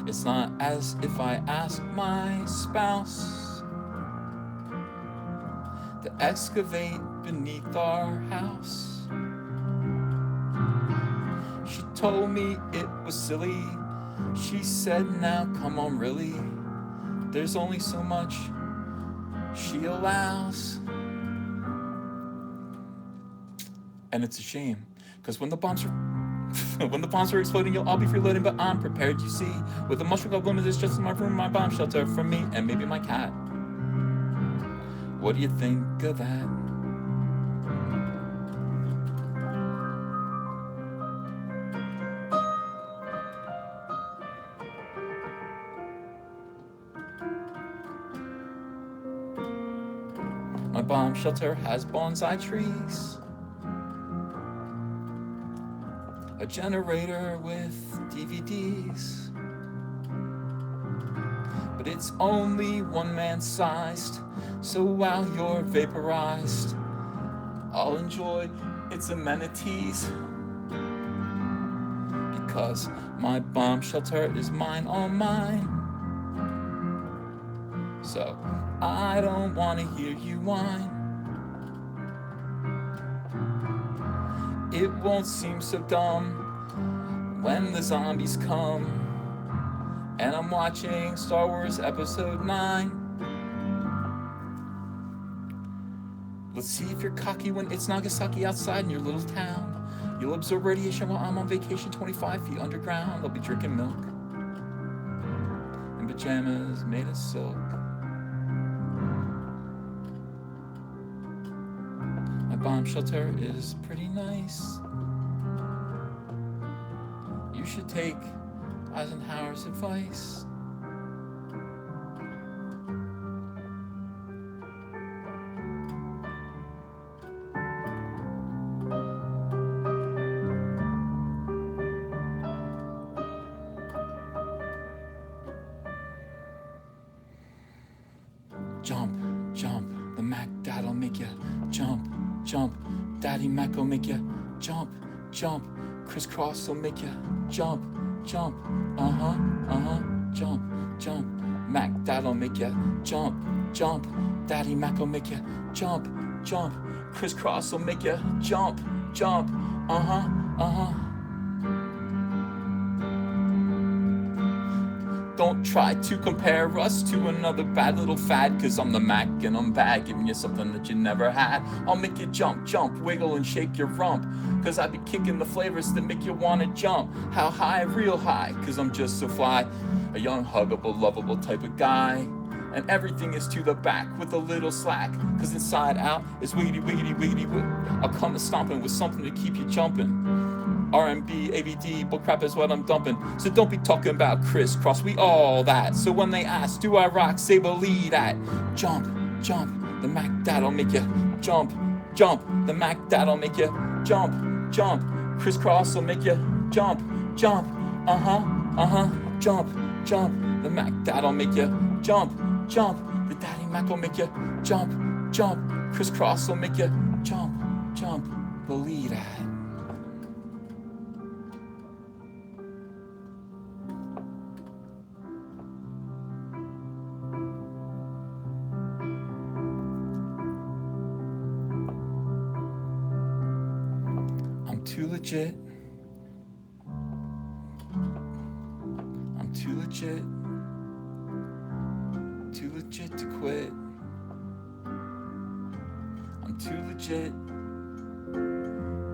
Speaker 1: It's not as if I asked my spouse to excavate beneath our house. She told me it was silly. She said, now come on, really. There's only so much she allows. And it's a shame, because when the bombs are exploding, you'll all be freeloading, but I'm prepared, you see. With a mushroom club limited just in my room, my bomb shelter for me and maybe my cat. What do you think of that? My bomb shelter has bonsai trees, a generator with DVDs, but it's only one man sized, so while you're vaporized, I'll enjoy its amenities, because my bomb shelter is mine, all mine. So I don't want to hear you whine. It won't seem so dumb when the zombies come and I'm watching Star Wars Episode 9. Let's see if you're cocky when it's Nagasaki outside in your little town. You'll absorb radiation while I'm on vacation 25 feet underground. I'll be drinking milk in pajamas made of silk. My bomb shelter is pretty nice. You should take Eisenhower's advice. Jump, jump, the Mac Dad'll make ya jump, jump. Daddy Mac will make ya jump, jump. Crisscross will make ya jump, jump. Jump, jump. Mac, that'll make ya jump, jump. Daddy Mac will make ya jump, jump. Crisscross will make ya jump, jump. Don't try to compare us to another bad little fad, cause I'm the Mac and I'm bad, giving you something that you never had. I'll make you jump, jump, wiggle and shake your rump, cause I be kicking the flavors that make you wanna jump. How high? Real high, cause I'm just so fly. A young, huggable, lovable type of guy. And everything is to the back with a little slack, cause inside out is wiggity, wiggity, wiggity, wig. I'll come a stomping with something to keep you jumping. R&B, ABD, bullcrap is what I'm dumping. So don't be talking about crisscross, we all that. So when they ask, do I rock, say believe that. Jump, jump, the Mac that'll make you jump, jump. The Mac that'll make you jump, jump. Crisscross will make you jump, jump. Jump, jump. The Mac that'll make you jump, jump. The Daddy Mac will make you jump, jump. Crisscross will make you jump, jump. Believe that. Too legit. I'm too legit. Too legit to quit. I'm too legit.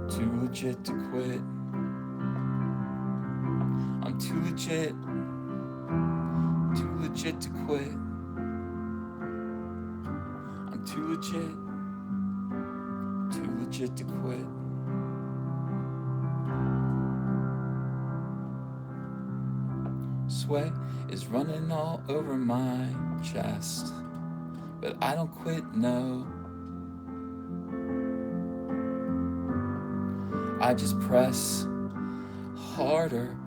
Speaker 1: Too legit to quit. I'm too legit. Too legit to quit. I'm too legit. Too legit to quit. Sweat is running all over my chest, but I don't quit, no. I just press harder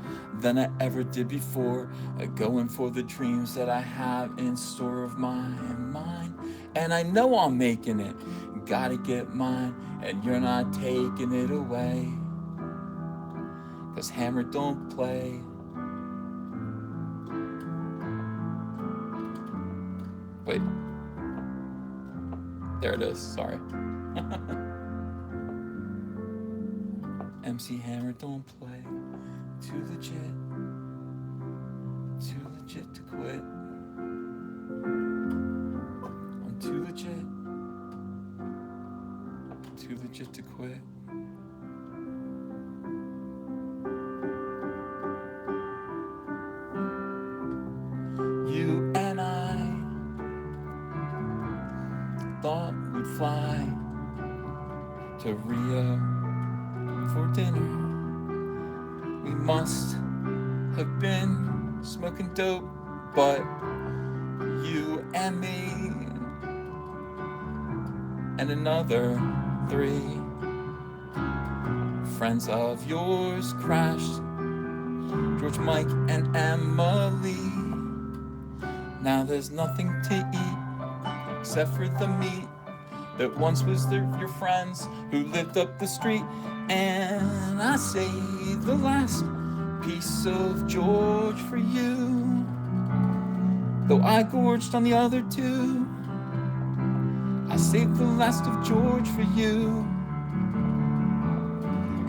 Speaker 1: than I ever did before, going for the dreams that I have in store of my mind. And I know I'm making it, gotta get mine, and you're not taking it away, 'cause Hammer don't play. Wait, there it is, sorry. MC Hammer don't play. Too legit to quit. I'm too legit to quit. You and I thought we'd fly to Rio for dinner. We must have been smoking dope, but you and me and another 3 friends of yours crashed. George, Mike, and Emily. Now there's nothing to eat except for the meat that once was your friends who lived up the street. And I saved the last piece of George for you, though I gorged on the other 2. I saved the last of George for you,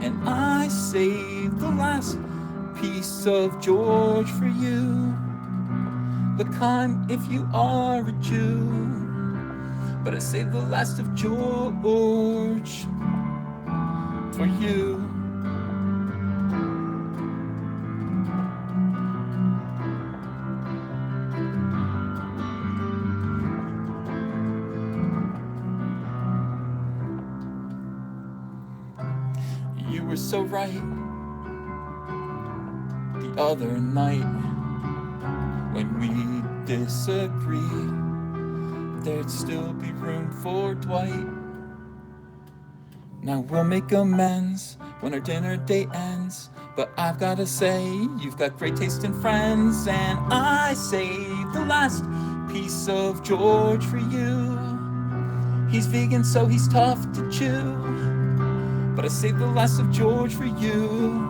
Speaker 1: and I saved the last piece of George for you, the kind if you are a Jew. But I saved the last of George for you. You were so right the other night when we disagreed. There'd still be room for Dwight. Now we'll make amends when our dinner date ends. But I've gotta say, you've got great taste in friends. And I saved the last piece of George for you. He's vegan, so he's tough to chew. But I saved the last of George for you.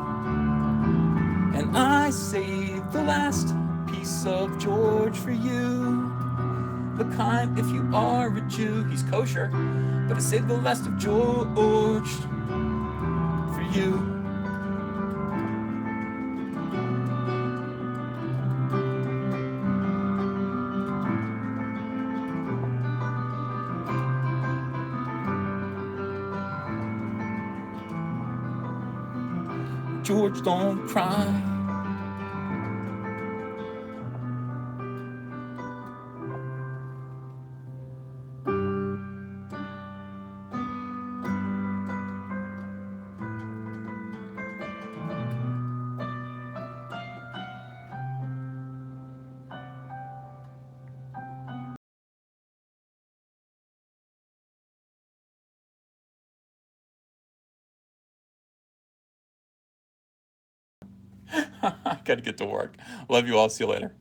Speaker 1: And And I saved the last piece of George for you. Look, kind if you are a Jew, he's kosher, but I saved the last of George for you. George, don't cry. I gotta get to work. Love you all. See you later.